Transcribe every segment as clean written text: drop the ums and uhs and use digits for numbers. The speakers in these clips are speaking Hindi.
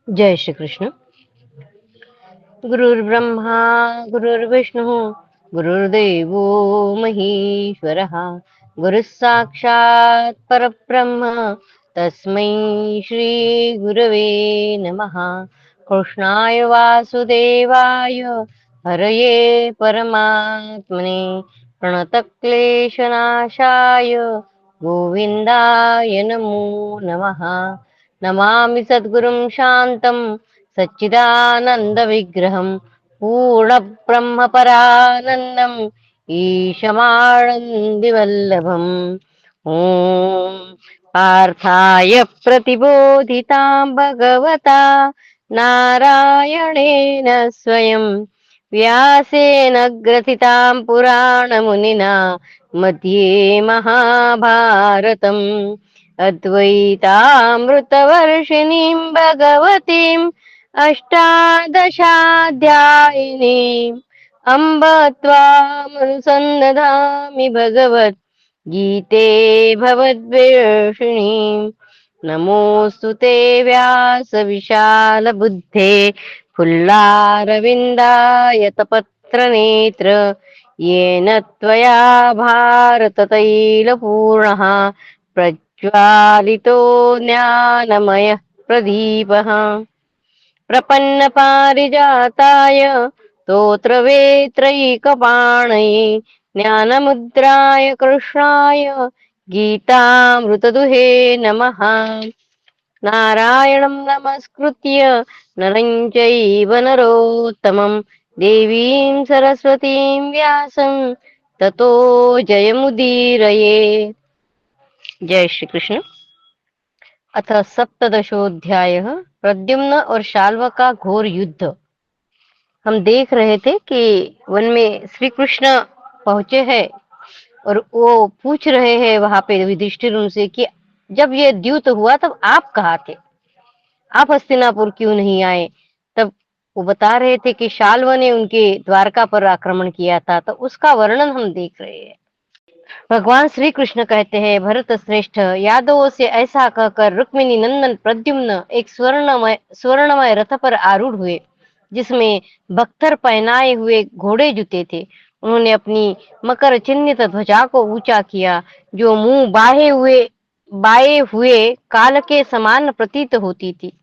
जय श्री कृष्ण। गुरुर्ब्रह्मा गुरुर्विष्णु गुरुर्देवो महेश्वरः। गुरुः साक्षात् परब्रह्म तस्मै श्री गुरवे नमः। कृष्णाय वासुदेवाय हरये परमात्मने प्रणतक्लेशनाशाय गोविन्दाय नमो नमः। नमामि सद्गुरुं शान्तं सच्चिदानन्दविग्रहं पूर्णब्रह्मपरानन्दम् ईशमानन्दिवल्लभम्। ॐ पार्थाय प्रतिबोधितां भगवता नारायणेन स्वयं व्यासेन ग्रथितां पुराणमुनिना मध्ये महाभारतम् अद्वैतामृतवर्षिणीं भगवतीम् अष्टादशाध्यायिनीम् अम्ब त्वामनुसन्दधामि भगवद्गीते भवद्वेषिणीम्। नमोऽस्तु ते व्यासविशालबुद्धे फुल्लारविन्दायतपत्रनेत्र येन त्वया भारततैलपूर्णः प्रज्वालितो ज्ञानमयः प्रदीपः। प्रपन्नपारिजाताय स्तोत्रवेत्रैकपाणये ज्ञानमुद्राय कृष्णाय गीतामृतदुहे नमः। नारायणं नमस्कृत्य नरं चैव नरोत्तमं देवीं सरस्वतीं व्यासं ततो जयमुदीरये। जय श्री कृष्ण। अथ सप्तदशोऽध्यायः प्रद्युम्न और शाल्व का घोर युद्ध। हम देख रहे थे कि वन में श्री कृष्ण पहुंचे हैं और वो पूछ रहे हैं वहां पे युधिष्ठिर उनसे कि जब ये द्यूत हुआ तब आप कहाँ थे, आप हस्तिनापुर क्यों नहीं आए। तब वो बता रहे थे कि शाल्व ने उनके द्वारका पर आक्रमण किया था, तो उसका वर्णन हम देख रहे हैं। भगवान श्री कृष्ण कहते हैं, भरत श्रेष्ठ, यादवों से ऐसा कहकर रुक्मिणी नंदन प्रद्युम्न एक स्वर्णमय रथ पर आरूढ़ हुए, जिसमें बख्तर पहनाए हुए घोड़े जुते थे। उन्होंने अपनी मकर चिन्हित ध्वजा को ऊंचा किया, जो मुंह बाए हुए काल के समान प्रतीत होती थी।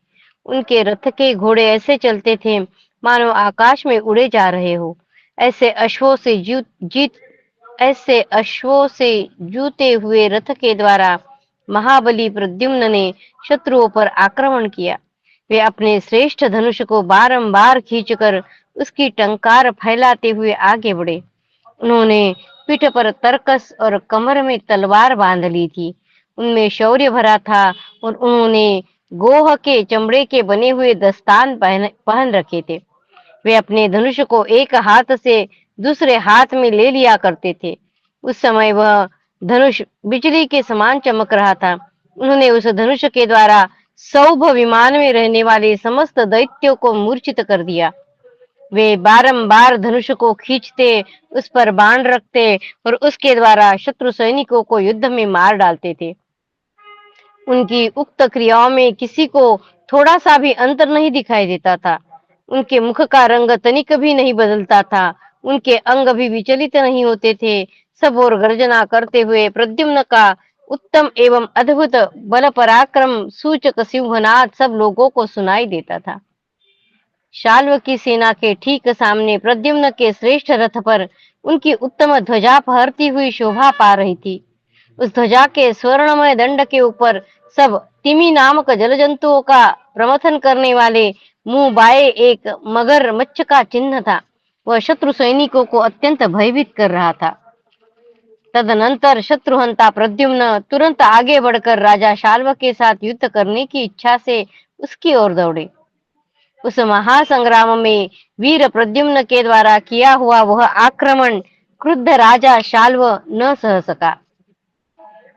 उनके रथ के घोड़े ऐसे चलते थे मानो आकाश में उड़े जा रहे हो। ऐसे अश्वों से जीत ऐसे अश्वों से जूते हुए रथ के द्वारा महाबली प्रद्युम्न ने शत्रुओं पर आक्रमण किया। वे अपने श्रेष्ठ धनुष को बारंबार खींचकर उसकी टंकार फैलाते हुए आगे बढ़े। उन्होंने पीठ पर तरकस और कमर में तलवार बांध ली थी। उनमें शौर्य भरा था और उन्होंने गोह के चमड़े के बने हुए दस्तान पहन रखे थे। वे अपने धनुष को एक हाथ से दूसरे हाथ में ले लिया करते थे। उस समय वह धनुष बिजली के समान चमक रहा था। उन्होंने उस धनुष के द्वारा सौभ विमान में रहने वाले समस्त दैत्यों को मूर्छित कर दिया। वे बारंबार धनुष को खींचते, उस पर बाण रखते और उसके द्वारा शत्रु सैनिकों को युद्ध में मार डालते थे। उनकी उक्त क्रियाओं में किसी को थोड़ा सा भी अंतर नहीं दिखाई देता था। उनके मुख का रंग तनिक भी नहीं बदलता था। उनके अंग भी विचलित नहीं होते थे। सब और गर्जना करते हुए प्रद्युम्न का उत्तम एवं अद्भुत बल पराक्रम सूचक सिंहनाद सब लोगों को सुनाई देता था। शाल्व की सेना के ठीक सामने प्रद्युम्न के श्रेष्ठ रथ पर उनकी उत्तम ध्वजा फहरती हुई शोभा पा रही थी। उस ध्वजा के स्वर्णमय दंड के ऊपर सब तिमी नामक जल जंतुओं का प्रमथन करने वाले मुंह बाए एक मगर मच्छ का चिन्ह था। वह शत्रु सैनिकों को अत्यंत भयभीत कर रहा था। तदनंतर शत्रुहंता प्रद्युम्न तुरंत आगे बढ़कर राजा शाल्व के साथ युद्ध करने की इच्छा से उसकी ओर दौड़े। उस महासंग्राम में वीर प्रद्युम्न के द्वारा किया हुआ वह आक्रमण क्रुद्ध राजा शाल्व न सह सका।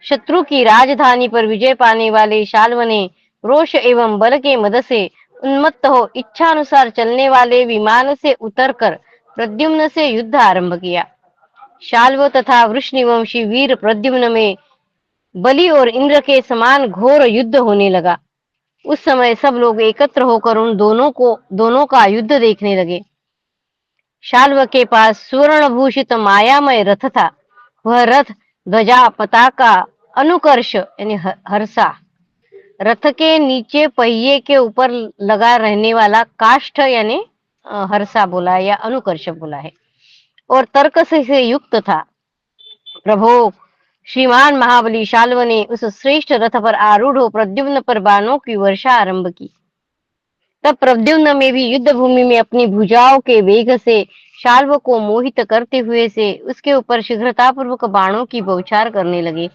शत्रु की राजधानी पर विजय पाने वाले शाल्व ने रोष एवं बल के मद से उन्मत्त हो इच्छानुसार चलने वाले विमान से उतरकर प्रद्युम्न से युद्ध आरंभ किया। शाल्व तथा वृषनिवंशी वीर प्रद्युम्न में बलि और इंद्र के समान घोर युद्ध होने लगा। उस समय सब लोग एकत्र होकर उन दोनों का युद्ध देखने लगे। शाल्व के पास सुवर्ण भूषित मायामय रथ था। वह रथ ध्वजा पताका अनुकर्ष यानी हर्षा, रथ के नीचे पहिए के ऊपर लगा रहने वाला काष्ठ यानी हर्षा बोला है या अनुकर्ष बोला है, और तर्क से युक्त था। प्रभो, श्रीमान महाबली शाल्व ने उस श्रेष्ठ रथ पर आरूढ़ हो प्रद्युम्न पर बाणों की वर्षा आरंभ की। तब प्रद्युम्न में भी युद्ध भूमि में अपनी भुजाओं के वेग से शाल्व को मोहित करते हुए से उसके ऊपर शीघ्रता पूर्वक बाणों की बौछार करने लगे।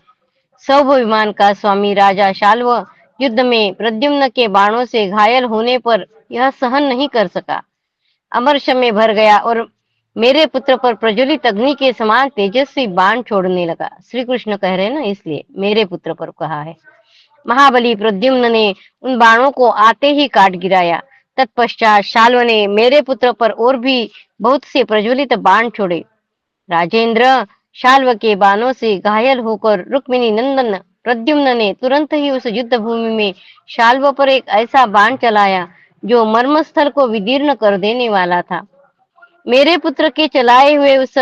सौभ विमान का स्वामी राजा शाल्व युद्ध में प्रद्युम्न के बाणों से घायल होने पर यह सहन नहीं कर सका, अमर्ष में भर गया और मेरे पुत्र पर प्रज्वलित अग्नि के समान तेजस्वी बाण छोड़ने लगा। श्री कृष्ण कह रहे हैं ना, इसलिए मेरे पुत्र पर कहा है। महाबली प्रद्युम्न ने उन बाणों को आते ही काट गिराया। तत्पश्चात शाल्व ने मेरे पुत्र पर और भी बहुत से प्रज्वलित बाण छोड़े। राजेंद्र, शाल्व के बाणों से घायल होकर रुक्मिणी नंदन प्रद्युम्न ने तुरंत ही उस युद्ध भूमि में शाल्व पर एक ऐसा बाण चलाया जो मर्मस्थल को विदीर्ण कर देने वाला था। मेरे पुत्र के चलाए हुए उस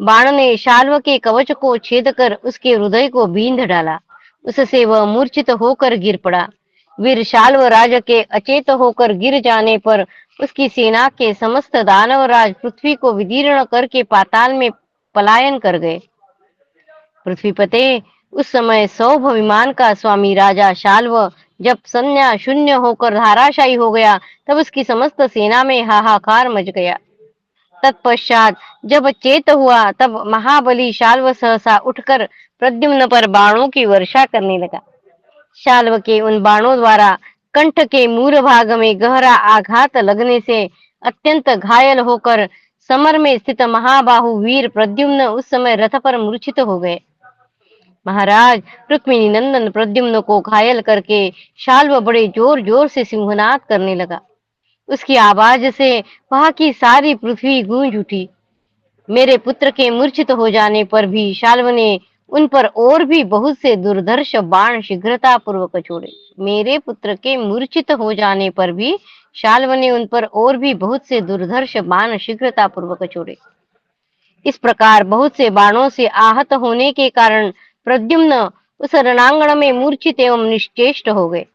बाण ने शाल्व के कवच को छेद कर उसके हृदय को बींध डाला। उससे वह मूर्छित होकर गिर पड़ा। वीर शाल्व राज के अचेत होकर गिर जाने पर उसकी सेना के समस्त दानवराज पृथ्वी को विदीर्ण करके पाताल में पलायन कर गए। पृथ्वीपते, उस समय सौभ विमान का स्वामी राजा शाल्व जब संज्ञा शून्य होकर धाराशायी हो गया, तब उसकी समस्त सेना में हाहाकार मच गया। तत्पश्चात जब चेत हुआ, तब महाबली शाल्व सहसा उठकर प्रद्युम्न पर बाणों की वर्षा करने लगा। शाल्व के उन बाणों द्वारा कंठ के मूल भाग में गहरा आघात लगने से अत्यंत घायल होकर समर में स्थित महाबाहु वीर प्रद्युम्न उस समय रथ पर मूर्छित हो गए। महाराज, रुक्मिणी नंदन प्रद्युम्न को घायल करके शाल्व बड़े जोर जोर से सिंहनाद करने लगा। उसकी आवाज से वहां की सारी पृथ्वी गूंज उठी। मेरे पुत्र के मूर्छित हो जाने पर भी शाल्व ने उन पर और भी बहुत से दुर्धर्ष बाण शीघ्रता पूर्वक छोड़े। मेरे पुत्र के मूर्छित हो जाने पर भी शाल्व ने उन पर और भी बहुत से दुर्धर्ष बाण शीघ्रता पूर्वक छोड़े। इस प्रकार बहुत से बाणों से आहत होने के कारण प्रद्युम्न उस रणांगण में मूर्छित एवं निश्चेष्ट हो गए।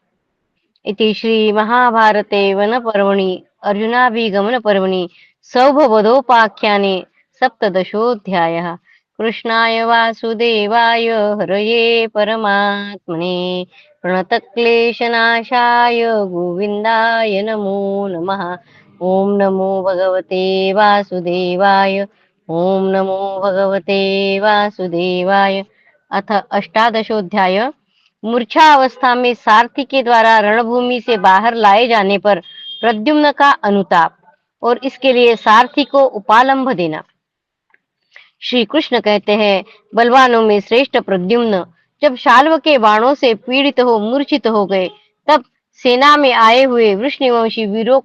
इति श्री महाभारते वन पर्वणि अर्जुनाभिगमन पर्वणि सौभवधोपाख्याने सप्तदशोऽध्यायः। कृष्णाय वासुदेवाय हरये परमात्मने प्रणतक्लेशनाशाय गोविन्दाय नमो नमः। ओम नमो भगवते वासुदेवाय। ओम नमो भगवते वासुदेवाय। अथ अष्टादशोऽध्याय। मूर्छा अवस्था में सारथी के द्वारा रणभूमि से बाहर लाए जाने पर प्रद्युम्न का अनुताप और इसके लिए सारथी को उपालंभ देना। श्री कृष्ण कहते हैं, बलवानों में श्रेष्ठ प्रद्युम्न जब शाल्व के बाणों से पीड़ित हो मूर्छित हो गए, तब सेना में आए हुए वृष्णिवंशी वीरों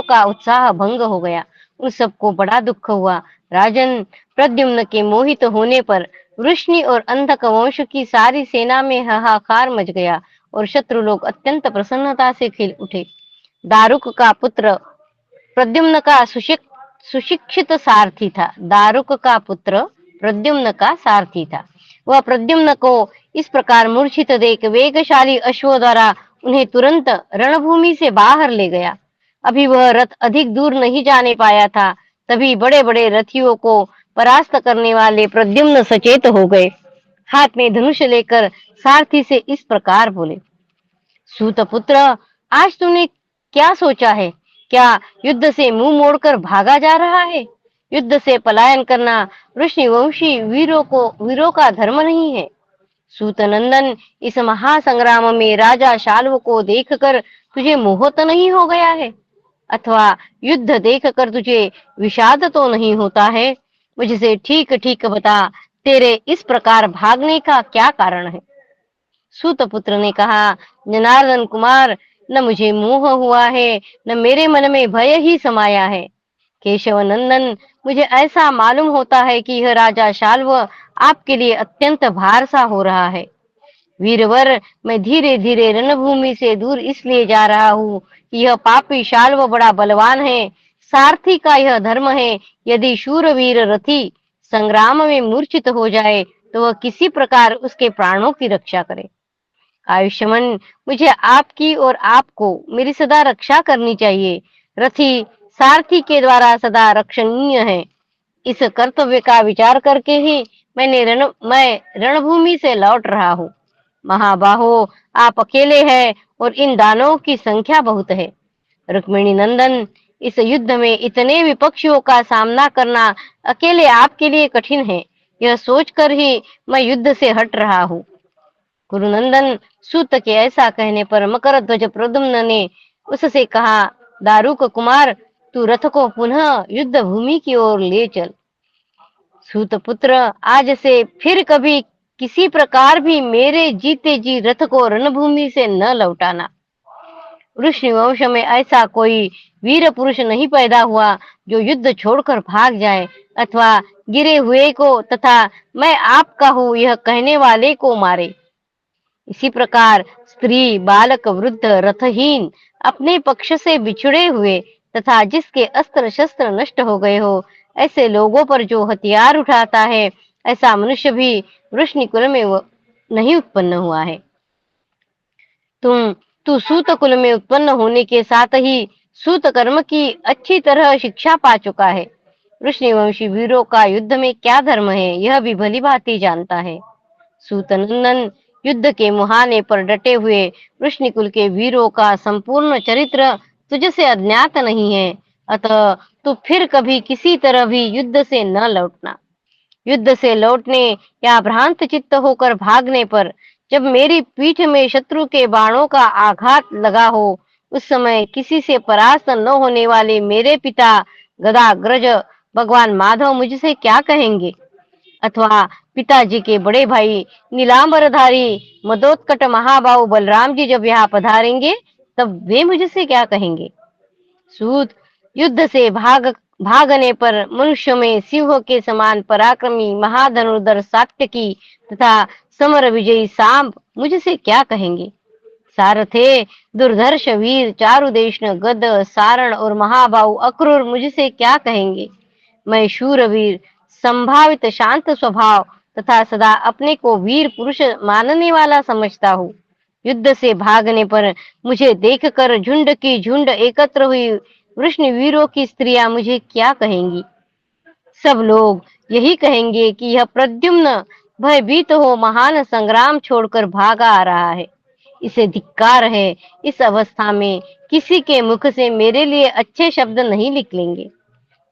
का उत्साह भंग हो गया। उन सबको बड़ा दुख हुआ। राजन, प्रद्युम्न के मोहित होने पर वृष्णि और अंधक वंश की सारी सेना में हाहाकार मच गया और शत्रु लोग अत्यंत प्रसन्नता से खिल उठे। दारुक का पुत्र प्रद्युम्न का सुशिक्षित सारथी था। दारुक का पुत्र प्रद्युम्न का सारथी था। वह प्रद्युम्न को इस प्रकार मूर्छित देख वेगशाली अश्वों द्वारा उन्हें तुरंत रणभूमि से बाहर ले गया। अभी वह रथ अधिक दूर नहीं जाने पाया था, तभी बड़े बड़े रथियों को परास्त करने वाले प्रद्युम्न सचेत हो गए। हाथ में धनुष लेकर सारथी से इस प्रकार बोले, सूतपुत्र, आज तूने क्या सोचा है? क्या युद्ध से मुंह मोड़कर भागा जा रहा है? युद्ध से पलायन करना वृष्णिवंशी वीरों का धर्म नहीं है। सूतनंदन, इस महासंग्राम में राजा शाल्व को देखकर तुझे मोह तो नहीं हो गया है? अथवा युद्ध देखकर तुझे विषाद तो नहीं होता है? मुझसे ठीक ठीक बता, तेरे इस प्रकार भागने का क्या कारण है? सूतपुत्र ने कहा, जनार्दन कुमार, न मुझे मोह हुआ है, न मेरे मन में भय ही समाया है। केशव नंदन, मुझे ऐसा मालूम होता है कि यह राजा शाल्व आपके लिए अत्यंत भार सा हो रहा है। वीरवर, मैं धीरे धीरे रणभूमि से दूर इसलिए जा रहा हूँ कि यह पापी शाल्व बड़ा बलवान है। सारथी का यह धर्म है, यदि शूरवीर रथी संग्राम में मूर्छित हो जाए तो वह किसी प्रकार उसके प्राणों की रक्षा करे। आयुष्मान, मुझे आपकी और आपको मेरी सदा रक्षा करनी चाहिए। रथी सारथी के द्वारा सदा रक्षणीय है। इस कर्तव्य का विचार करके ही मैं रणभूमि से लौट रहा हूँ। महाबाहो, आप अकेले हैं और इन दानवों की संख्या बहुत है। रुक्मिणी नंदन, इस युद्ध में इतने विपक्षियों का सामना करना अकेले आपके लिए कठिन है। यह सोचकर ही मैं युद्ध से हट रहा हूँ। गुरुनंदन, सूत के ऐसा कहने पर मकरध्वज प्रद्युम्न ने उससे कहा, दारुक कुमार, तू रथ को पुनः युद्ध भूमि की ओर ले चल। सूत पुत्र, आज से फिर कभी किसी प्रकार भी मेरे जीते जी रथ को रणभूमि से न लौटाना। वृष्णि वंश में ऐसा कोई वीर पुरुष नहीं पैदा हुआ जो युद्ध छोड़कर भाग जाए अथवा गिरे हुए को तथा मैं आपका हूँ यह कहने वाले को मारे। इसी प्रकार स्त्री, बालक, वृद्ध, रथहीन, अपने पक्ष से बिछड़े हुए तथा जिसके अस्त्र शस्त्र नष्ट हो गए हो, ऐसे लोगों पर जो हथियार उठाता है, ऐसा मनुष्य भी वृष्णि कुल में नहीं उत्पन्न हुआ है। तू सूत कुल में उत्पन्न होने के साथ ही सूत कर्म की अच्छी तरह शिक्षा पा चुका है। वृष्णिवंशी वीरों का युद्ध में क्या धर्म है, यह भी भली भांति जानता है। सूतनंदन, युद्ध के मुहाने पर डटे हुए वृष्णिकुल के वीरों का संपूर्ण चरित्र तुझसे अज्ञात नहीं है, अतः तू फिर कभी किसी तरह भी युद्ध से न लौटना। युद्ध से लौटने या भ्रांत चित्त होकर भागने पर जब मेरी पीठ में शत्रु के बाणों का आघात लगा हो, उस समय किसी से परास्त न होने वाले मेरे पिता गदाग्रज भगवान माधव मुझसे क्या कहेंगे, अथवा पिताजी के बड़े भाई नीलांबरधारी मदोत्कट महाबाहु बलराम जी जब यहाँ पधारेंगे तब वे मुझसे क्या कहेंगे। सूत, युद्ध से भागने पर मनुष्य में सिंह के समान पराक्रमी महाधनुर्धर सात्यकी तथा समर विजयी सांब मुझसे क्या कहेंगे। सारथे, दुर्धर्ष वीर चारुदेशन गद सारण और महाबाहु अक्रूर मुझसे क्या कहेंगे। मैं शूरवीर, संभावित शांत स्वभाव तथा सदा अपने को वीर पुरुष मानने वाला समझता हूँ। युद्ध से भागने पर मुझे देखकर झुंड की झुंड एकत्र हुई वृष्ण वीरों की स्त्रियां मुझे क्या कहेंगी। सब लोग यही कहेंगे कि यह प्रद्युम्न भयभीत हो महान संग्राम छोड़कर भागा आ रहा है, इसे धिक्कार है। इस अवस्था में किसी के मुख से मेरे लिए अच्छे शब्द नहीं निकलेंगे।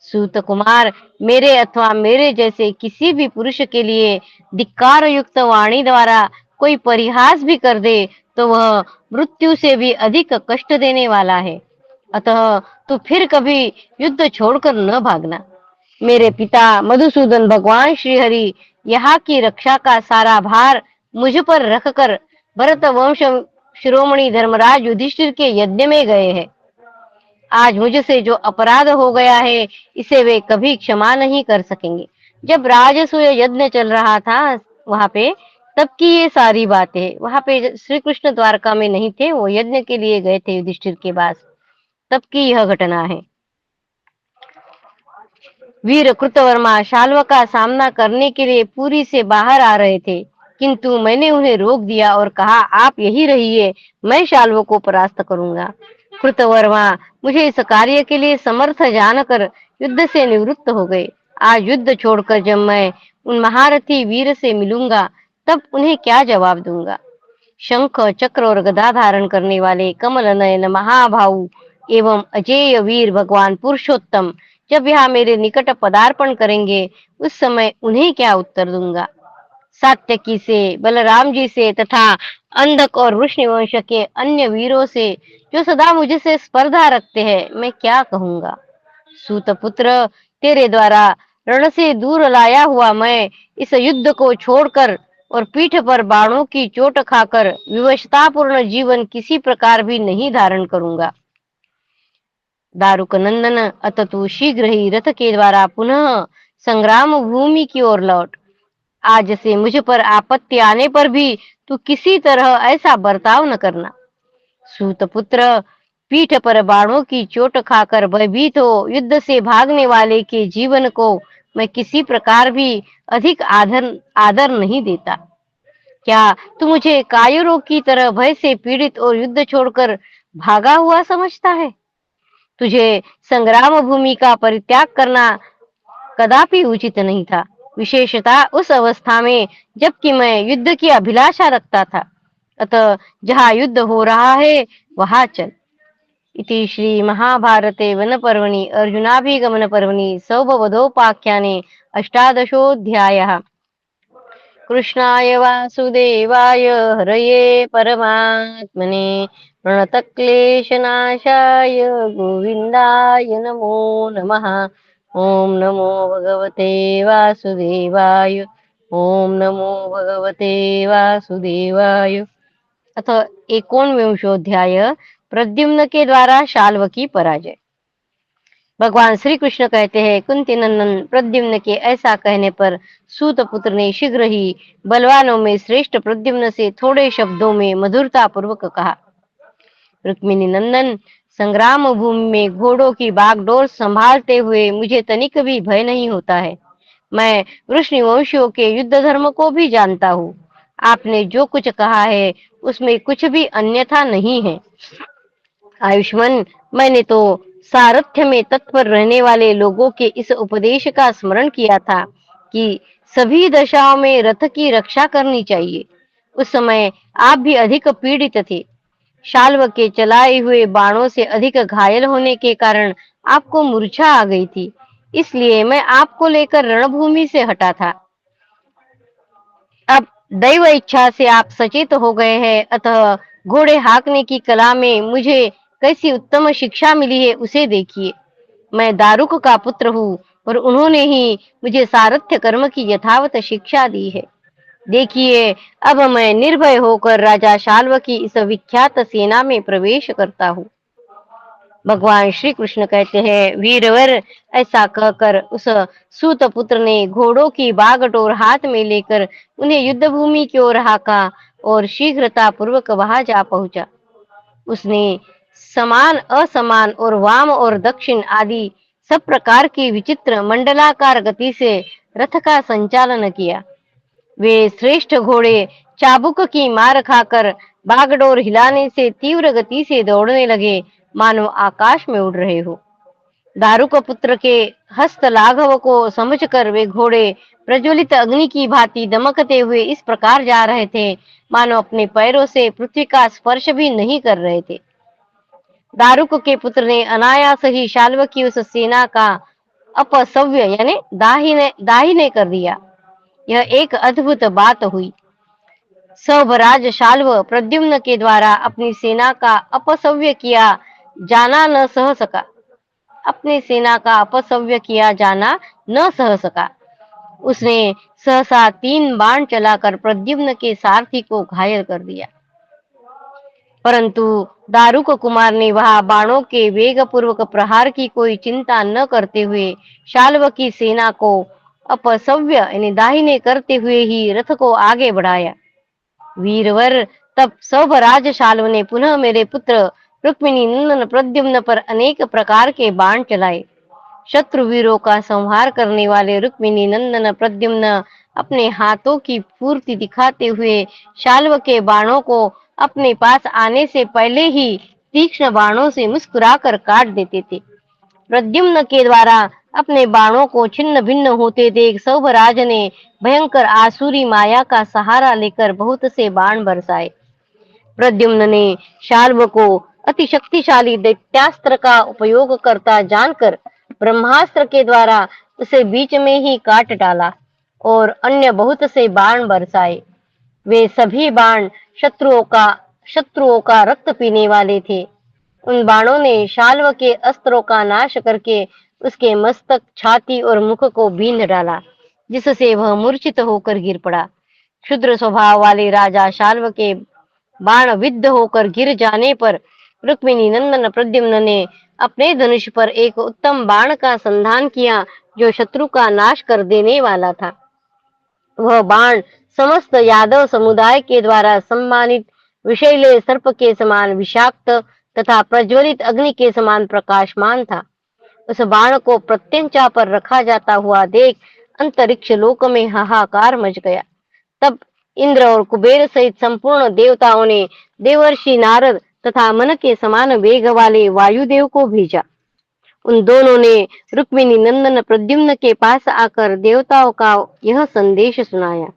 सूत कुमार, मेरे अथवा मेरे जैसे किसी भी पुरुष के लिए धिक्कार युक्त वाणी द्वारा कोई परिहास भी कर दे तो वह मृत्यु से भी अधिक कष्ट देने वाला है। अतः तू फिर कभी युद्ध छोड़कर न भागना। मेरे पिता मधुसूदन भगवान श्रीहरि यहाँ की रक्षा का सारा भार मुझ पर रखकर भरत वंश शिरोमणि धर्मराज युधिष्ठिर के यज्ञ में गए हैं। आज मुझसे जो अपराध हो गया है इसे वे कभी क्षमा नहीं कर सकेंगे। जब राजसूय यज्ञ चल रहा था वहां पे, तब की ये सारी बातें, वहां पे श्री कृष्ण द्वारका में नहीं थे, वो यज्ञ के लिए गए थे युधिष्ठिर के पास, तब की यह घटना है। वीर कृतवर्मा शाल्व का सामना करने के लिए पुरी से बाहर आ रहे थे, किंतु मैंने उन्हें रोक दिया और कहा, आप यही रहिए, मैं शाल्व को परास्त करूंगा। कृतवर्मा मुझे इस कार्य के लिए समर्थ जानकर युद्ध से निवृत्त हो गए। आज युद्ध छोड़कर जब मैं उन महारथी वीर से मिलूंगा तब उन्हें क्या जवाब दूंगा। शंख चक्र और गदा धारण करने वाले कमल नयन महाभाऊ एवं अजेय वीर भगवान पुरुषोत्तम जब यहाँ मेरे निकट पदार्पण करेंगे उस समय उन्हें क्या उत्तर दूंगा। सात्यकी से, बलराम जी से तथा अंधक और वृष्णिवंश के अन्य वीरों से जो सदा मुझसे स्पर्धा रखते हैं मैं क्या कहूंगा। सूतपुत्र, तेरे द्वारा रण से दूर लाया हुआ मैं इस युद्ध को छोड़कर और पीठ पर बाणों की चोट खाकर विवशतापूर्ण जीवन किसी प्रकार भी नहीं धारण करूंगा। दारुक नंदन, अतः तू शीघ्र ही रथ के द्वारा पुनः संग्राम भूमि की ओर लौट। आज से मुझ पर आपत्ति आने पर भी तू किसी तरह ऐसा बर्ताव न करना। सूतपुत्र, पीठ पर बाणों की चोट खाकर भयभीत हो युद्ध से भागने वाले के जीवन को मैं किसी प्रकार भी अधिक आदर आदर नहीं देता। क्या तू मुझे कायरों की तरह भय से पीड़ित और युद्ध छोड़कर भागा हुआ समझता है? तुझे संग्राम भूमि का परित्याग करना कदापि उचित नहीं था, विशेषतः उस अवस्था में जबकि मैं युद्ध की अभिलाषा रखता था। अतः जहाँ युद्ध हो रहा है वहां चल। इति श्री महाभारते वनपर्वणि अर्जुनाभिगमनपर्वणि सौभवधोपाख्याने अष्टादशोऽध्यायः। कृष्णाय वासुदेवाय हरये परमात्मने प्रणतक्लेशनाशाय गोविन्दाय नमो नमः। ॐ नमो भगवते वासुदेवाय। ॐ नमो भगवते वासुदेवाय। अथ 51वां प्रद्युम्न के द्वारा शाल्व की पराजय। भगवान श्री कृष्ण कहते हैं, कुंती नंदन प्रद्युम्न के ऐसा कहने पर सूत पुत्र ने शीघ्र ही बलवानों में श्रेष्ठ प्रद्युम्न से थोड़े शब्दों में मधुरता पूर्वक कहा, रुक्मिणी नंदन, संग्राम भूमि में घोड़ों की बागडोर संभालते हुए मुझे तनिक भी भय नहीं होता है। मैं वृष्णिवंशियों के युद्ध धर्म को भी जानता हूँ। आपने जो कुछ कहा है उसमें कुछ भी अन्यथा नहीं है। आयुष्मान, मैंने तो सारथ्य में तत्पर रहने वाले लोगों के इस उपदेश का स्मरण किया था कि सभी दशाओं में रथ की रक्षा करनी चाहिए। उस समय आप भी अधिक पीड़ित थे। शाल्व के चलाए हुए बाणों से अधिक घायल होने के कारण आपको मूर्छा आ गई थी, इसलिए मैं आपको लेकर रणभूमि से हटा था। अब दैव इच्छा से आप सचेत हो गए हैं, अतः घोड़े हाँकने की कला में मुझे कैसी उत्तम शिक्षा मिली है उसे देखिए। मैं दारुक का पुत्र हूँ और उन्होंने ही मुझे सारथ्य कर्म की यथावत शिक्षा दी है। देखिए, अब मैं निर्भय होकर राजा शाल्व की इस विख्यात सेना में प्रवेश करता हूँ। भगवान श्री कृष्ण कहते हैं, वीरवर, ऐसा कहकर उस सूत पुत्र ने घोड़ों की बागडोर हाथ में लेकर उन्हें युद्ध भूमि की ओर हाका और शीघ्रता पूर्वक वहां जा पहुंचा। उसने समान, असमान और वाम और दक्षिण आदि सब प्रकार की विचित्र मंडलाकार गति से रथ का संचालन किया। वे श्रेष्ठ घोड़े चाबुक की मार खाकर बागडोर हिलाने से तीव्र गति से दौड़ने लगे, मानो आकाश में उड़ रहे हो। दारुक पुत्र के हस्त लाघव को समझकर वे घोड़े प्रज्वलित अग्नि की भांति दमकते हुए इस प्रकार जा रहे थे, मानो अपने पैरों से पृथ्वी का स्पर्श भी नहीं कर रहे थे। दारुक के पुत्र ने अनायास ही शाल्व की उस सेना का अपसव्य यानी दाहिने कर दिया। यह एक अद्भुत बात हुई। सर्वराज शाल्व प्रद्युम्न के द्वारा अपनी सेना का अपसव्य किया जाना न सह सका। अपनी सेना का अपसव्य किया जाना न सह सका। उसने सहसा 3 बाण चलाकर प्रद्युम्न के सारथी को घायल कर दिया। परंतु दारुक कुमार ने वहां बाणों के वेग पूर्वक प्रहार की कोई चिंता न करते हुए शाल्व की सेना को अपसव्य यानी दाहिने करते हुए ही रथ को आगे बढ़ाया। वीरवर, तब सर्वराज शाल्व ने पुनः मेरे पुत्र रुक्मिणी नंदन प्रद्युम्न पर अनेक प्रकार के बाण चलाए। शत्रु वीरों का संहार करने वाले रुक्मिणी नंदन प्रद्युम्न अपने हाथों की फुर्ती दिखाते हुए शाल्व के बाणों को अपने पास आने से पहले ही तीक्ष्ण बाणों से मुस्कुराकर काट देते थे। प्रद्युम्न के द्वारा अपने बाणों को छिन्न भिन्न होते देख सर्वराज ने भयंकर आसुरी माया का सहारा लेकर बहुत से बाण बरसाए। प्रद्युम्न ने शाल्व को अति शक्तिशाली दैत्यास्त्र का उपयोग करता जानकर ब्रह्मास्त्र के द्वारा उसे बीच में ही काट डाला और अन्य बहुत से बाण बरसाए। वे सभी बाण शत्रुओं का रक्त पीने वाले थे। उन बाणों ने शाल्व के अस्त्रों का नाश करके उसके मस्तक, छाती और मुख को बींध डाला, जिससे वह मूर्छित होकर गिर पड़ा। क्षुद्र स्वभाव वाले राजा शाल्व के बाण विद्ध होकर गिर जाने पर रुक्मिणी नंदन प्रद्युम्न ने अपने धनुष पर एक उत्तम बाण का संधान किया, जो शत्रु का नाश कर देने वाला था। वह बाण समस्त यादव समुदाय के द्वारा सम्मानित विषैले सर्प के समान विषाक्त तथा प्रज्वलित अग्नि के समान प्रकाशमान था। उस बाण को प्रत्यंचा पर रखा जाता हुआ देख अंतरिक्ष लोक में हाहाकार मच गया। तब इंद्र और कुबेर सहित संपूर्ण देवताओं ने देवर्षि नारद तथा मन के समान वेग वाले वायुदेव को भेजा। उन दोनों ने रुक्मिणी नंदन प्रद्युम्न के पास आकर देवताओं का यह संदेश सुनाया।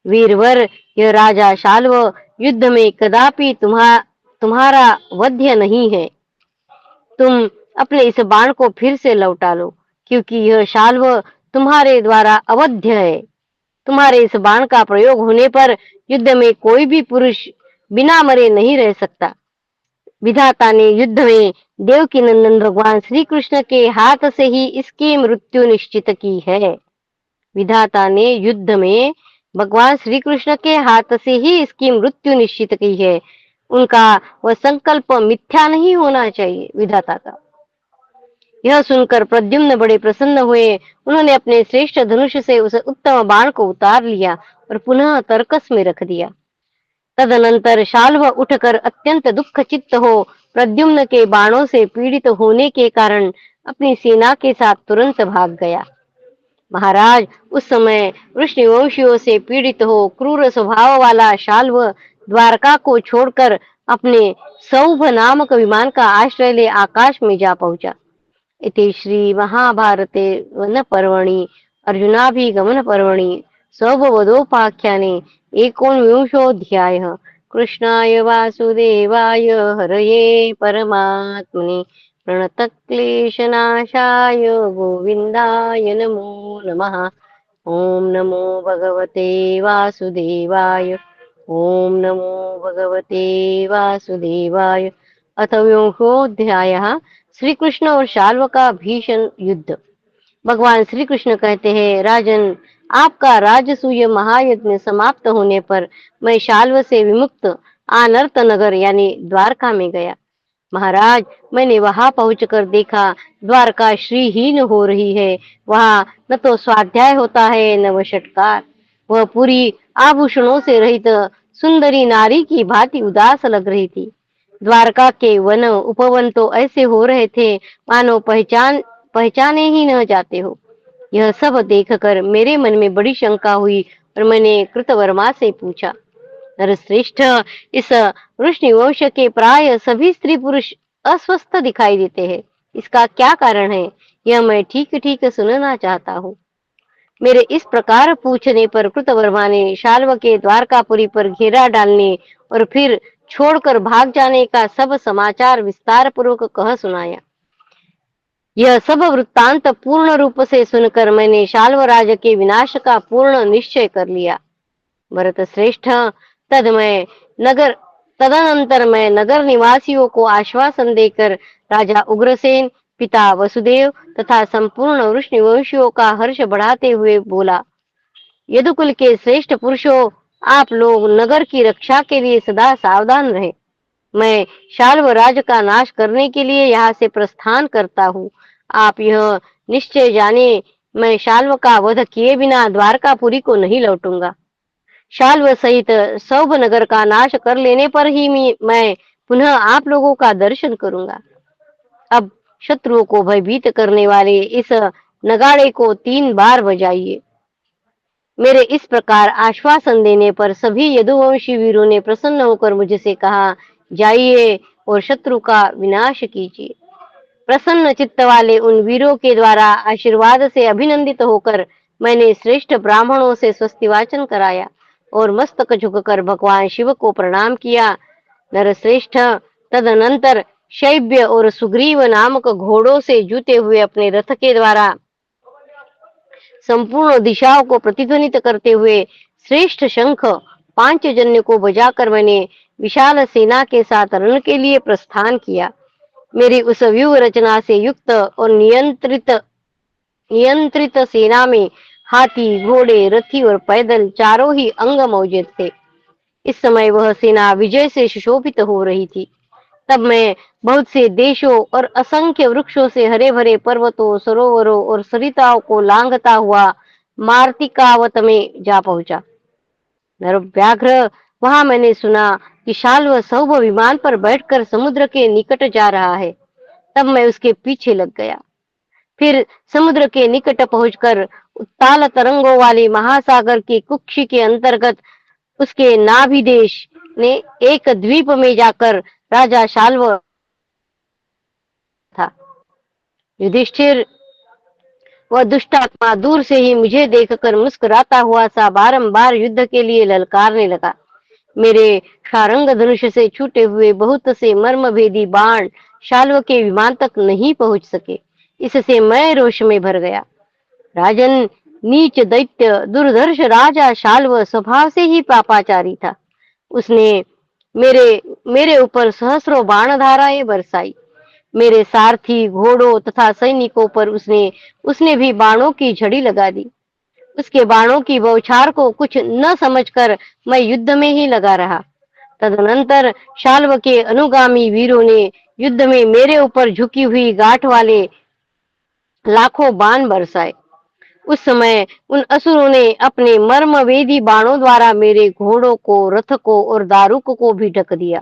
वीरवर, यह राजा शाल्व युद्ध में कदापि तुम्हारा वध्य नहीं है। तुम अपने इस बाण को फिर से लौटा लो, क्योंकि यह शाल्व तुम्हारे द्वारा अवध्य है। तुम्हारे इस बाण का प्रयोग होने पर युद्ध में कोई भी पुरुष बिना मरे नहीं रह सकता। विधाता ने युद्ध में देवकी नंदन भगवान श्री कृष्ण के हाथ से ही इसकी मृत्यु निश्चित की है। विधाता ने युद्ध में भगवान श्री कृष्ण के हाथ से ही इसकी मृत्यु निश्चित की है। उनका वह संकल्प मिथ्या नहीं होना चाहिए विधाता का। यह सुनकर प्रद्युम्न बड़े प्रसन्न हुए। उन्होंने अपने श्रेष्ठ धनुष से उस उत्तम बाण को उतार लिया और पुनः तर्कस में रख दिया। तदनंतर शाल्व उठकर अत्यंत दुख चित्त हो प्रद्युम्न के बाणों से पीड़ित होने के कारण अपनी सेना के साथ तुरंत भाग गया। महाराज, उस समय वृष्णिवंशियों से पीड़ित हो क्रूर स्वभाव वाला शाल्व द्वारका को छोड़कर अपने सौभ नामक विमान का आश्रय ले आकाश में जा पहुंचा। इति श्री महाभारते वन पर्वणि अर्जुनाभिगमन पर्वणि सौभवदोपाख्याने एकोनविंशोऽध्यायः। कृष्णाय वासुदेवाय हरये परमात्मने प्रणतक्लेशनाशाय गोविन्दाय नमो नमः। ओम नमो भगवते वासुदेवाय। ओम नमो भगवते वासुदेवाय। अथ विंशोऽध्यायः। श्री कृष्ण और शाल्व का भीषण युद्ध। भगवान श्री कृष्ण कहते हैं, राजन, आपका राजसूय महायज्ञ समाप्त होने पर मैं शाल्व से विमुक्त आनर्त नगर यानी द्वारका में गया। महाराज, मैंने वहां पहुंचकर देखा द्वारका श्रीहीन हो रही है। वहां न तो स्वाध्याय होता है न वशटकार। वह पूरी आभूषणों से रहित सुंदरी नारी की भांति उदास लग रही थी। द्वारका के वन उपवन तो ऐसे हो रहे थे मानो पहचाने ही न जाते हो। यह सब देखकर मेरे मन में बड़ी शंका हुई और मैंने कृतवर्मा से पूछा, नरश्रेष्ठ, इस वृष्णिवंश के प्राय सभी स्त्री पुरुष अस्वस्थ दिखाई देते हैं। इसका क्या कारण है? यह मैं ठीक ठीक सुनना चाहता हूँ। मेरे इस प्रकार पूछने पर कृतवर्मा ने शाल्व के द्वारकापुरी पर घेरा डालने और फिर छोड़कर भाग जाने का सब समाचार विस्तार पूर्वक कह सुनाया। यह सब वृत्तांत पूर्ण रूप से सुनकर मैंने शाल्व राज के विनाश का पूर्ण निश्चय कर लिया। भरत श्रेष्ठ, तदनंतर मैं नगर निवासियों को आश्वासन देकर राजा उग्रसेन, पिता वसुदेव तथा संपूर्ण वृष्णिवंशियों का हर्ष बढ़ाते हुए बोला, यदुकुल के श्रेष्ठ पुरुषों, आप लोग नगर की रक्षा के लिए सदा सावधान रहे। मैं शाल्व राज का नाश करने के लिए यहाँ से प्रस्थान करता हूँ। आप यह निश्चय जाने, मैं शाल्व का वध किए बिना द्वारकापुरी को नहीं लौटूंगा। शाल्व सहित सौभ नगर का नाश कर लेने पर ही मैं पुनः आप लोगों का दर्शन करूंगा। अब शत्रुओं को भयभीत करने वाले इस नगाड़े को 3 बार बजाइए। मेरे इस प्रकार आश्वासन देने पर सभी यदुवंशी वीरों ने प्रसन्न होकर मुझसे कहा, जाइए और शत्रु का विनाश कीजिए। प्रसन्न चित्त वाले उन वीरों के द्वारा आशीर्वाद से अभिनंदित होकर मैंने श्रेष्ठ ब्राह्मणों से स्वस्ति वाचन कराया और मस्तक झुककर भगवान शिव को प्रणाम किया। नरश्रेष्ठ, तदनंतर शैब्य और सुग्रीव नामक घोड़ों से जुते हुए अपने रथ के द्वारा संपूर्ण दिशाओं को प्रतिध्वनित करते हुए श्रेष्ठ शंख पांचजन्य को बजाकर मैंने विशाल सेना के साथ रण के लिए प्रस्थान किया। मेरी उस व्यूह रचना से युक्त और नियंत्रित सेना में हाथी, घोड़े, रथी और पैदल चारों ही अंग मौजूद थे। इस समय वह सेना विजय से सुशोभित हो रही थी। तब मैं बहुत से देशों और असंख्य वृक्षों से हरे भरे पर्वतों, सरोवरों और सरिताओं को लांघता हुआ मार्तिकावत में जा पहुंचा। नरव्याघ्र वहां मैंने सुना कि शाल्व सौभ विमान पर बैठकर समुद्र के निकट जा रहा है। तब मैं उसके पीछे लग गया। फिर समुद्र के निकट पहुंचकर उत्ताल तरंगों वाले महासागर की कुक्षी के अंतर्गत उसके नाभि देश ने एक द्वीप में जाकर राजा शाल्व था। युधिष्ठिर वह दुष्टात्मा दूर से ही मुझे देखकर मुस्कुराता हुआ सा बारंबार युद्ध के लिए ललकारने लगा। मेरे शारंग धनुष से छूटे हुए बहुत से मर्मभेदी बाण शाल्व के विमान तक नहीं पहुंच सके। इससे मैं रोष में भर गया। राजन, नीच दैत्य दुर्धर्ष राजा शाल्व स्वभाव से ही पापाचारी था। उसने मेरे मेरे ऊपर सहस्रों बाण धाराएं बरसाई। मेरे सारथी घोड़ों तथा सैनिकों पर उसने उसने भी बाणों की झड़ी लगा दी। उसके बाणों की बौछार को कुछ न समझकर मैं युद्ध में ही लगा रहा। तदनंतर शाल्व के अनुगामी वीरों ने युद्ध में मेरे ऊपर झुकी हुई गांठ वाले लाखों बाण बरसाए। उस समय उन असुरों ने अपने मर्मवेदी बाणों द्वारा मेरे घोड़ों को, रथ को और दारुक को भी ढक दिया।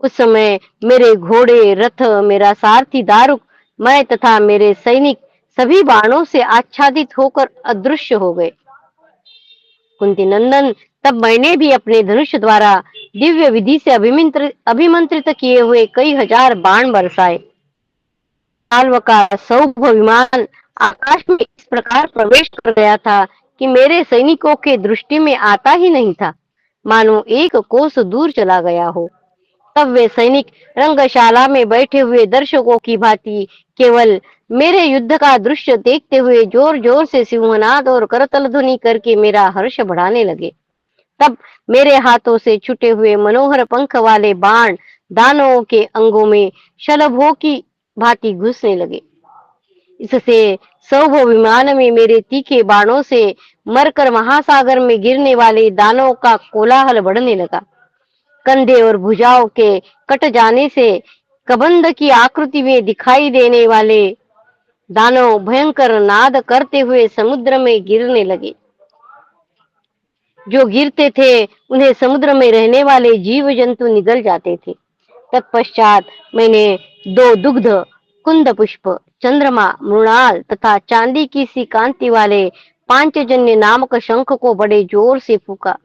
उस समय मेरे घोड़े, रथ, मेरा सारथी दारुक, मैं तथा मेरे सैनिक सभी बाणों से आच्छादित होकर अदृश्य हो गए। कुंती नंदन, तब मैंने भी अपने धनुष द्वारा दिव्य विधि से अभिमंत्रित किए हुए कई हजार बाण बरसाए। शाल्व का सौभ विमान आकाश में इस प्रकार प्रवेश कर गया था कि मेरे सैनिकों के दृष्टि में आता ही नहीं था, मानो एक कोस दूर चला गया हो। तब वे सैनिक रंगशाला में बैठे हुए दर्शकों की भांति केवल मेरे युद्ध का दृश्य देखते हुए जोर जोर से सिंहनाद और करतल ध्वनि करके मेरा हर्ष बढ़ाने लगे। तब मेरे हाथों से छूटे हुए मनोहर पंख वाले बाण दानवों के अंगों में शलभों की भांति घुसने लगे। इससे सौभ विमान में मेरे तीखे बाणों से मरकर महासागर में गिरने वाले दानवों का कोलाहल बढ़ने लगा। कंधे और भुजाओं के कट जाने से कबंध की आकृति में दिखाई देने वाले दानव भयंकर नाद करते हुए समुद्र में गिरने लगे। जो गिरते थे उन्हें समुद्र में रहने वाले जीव जंतु निगल जाते थे। तत्पश्चात मैंने दो दुग्ध, कुंद पुष्प, चंद्रमा, मृणाल तथा चांदी की सी कांति वाले पांचजन्य नामक शंख को बड़े जोर से फूका।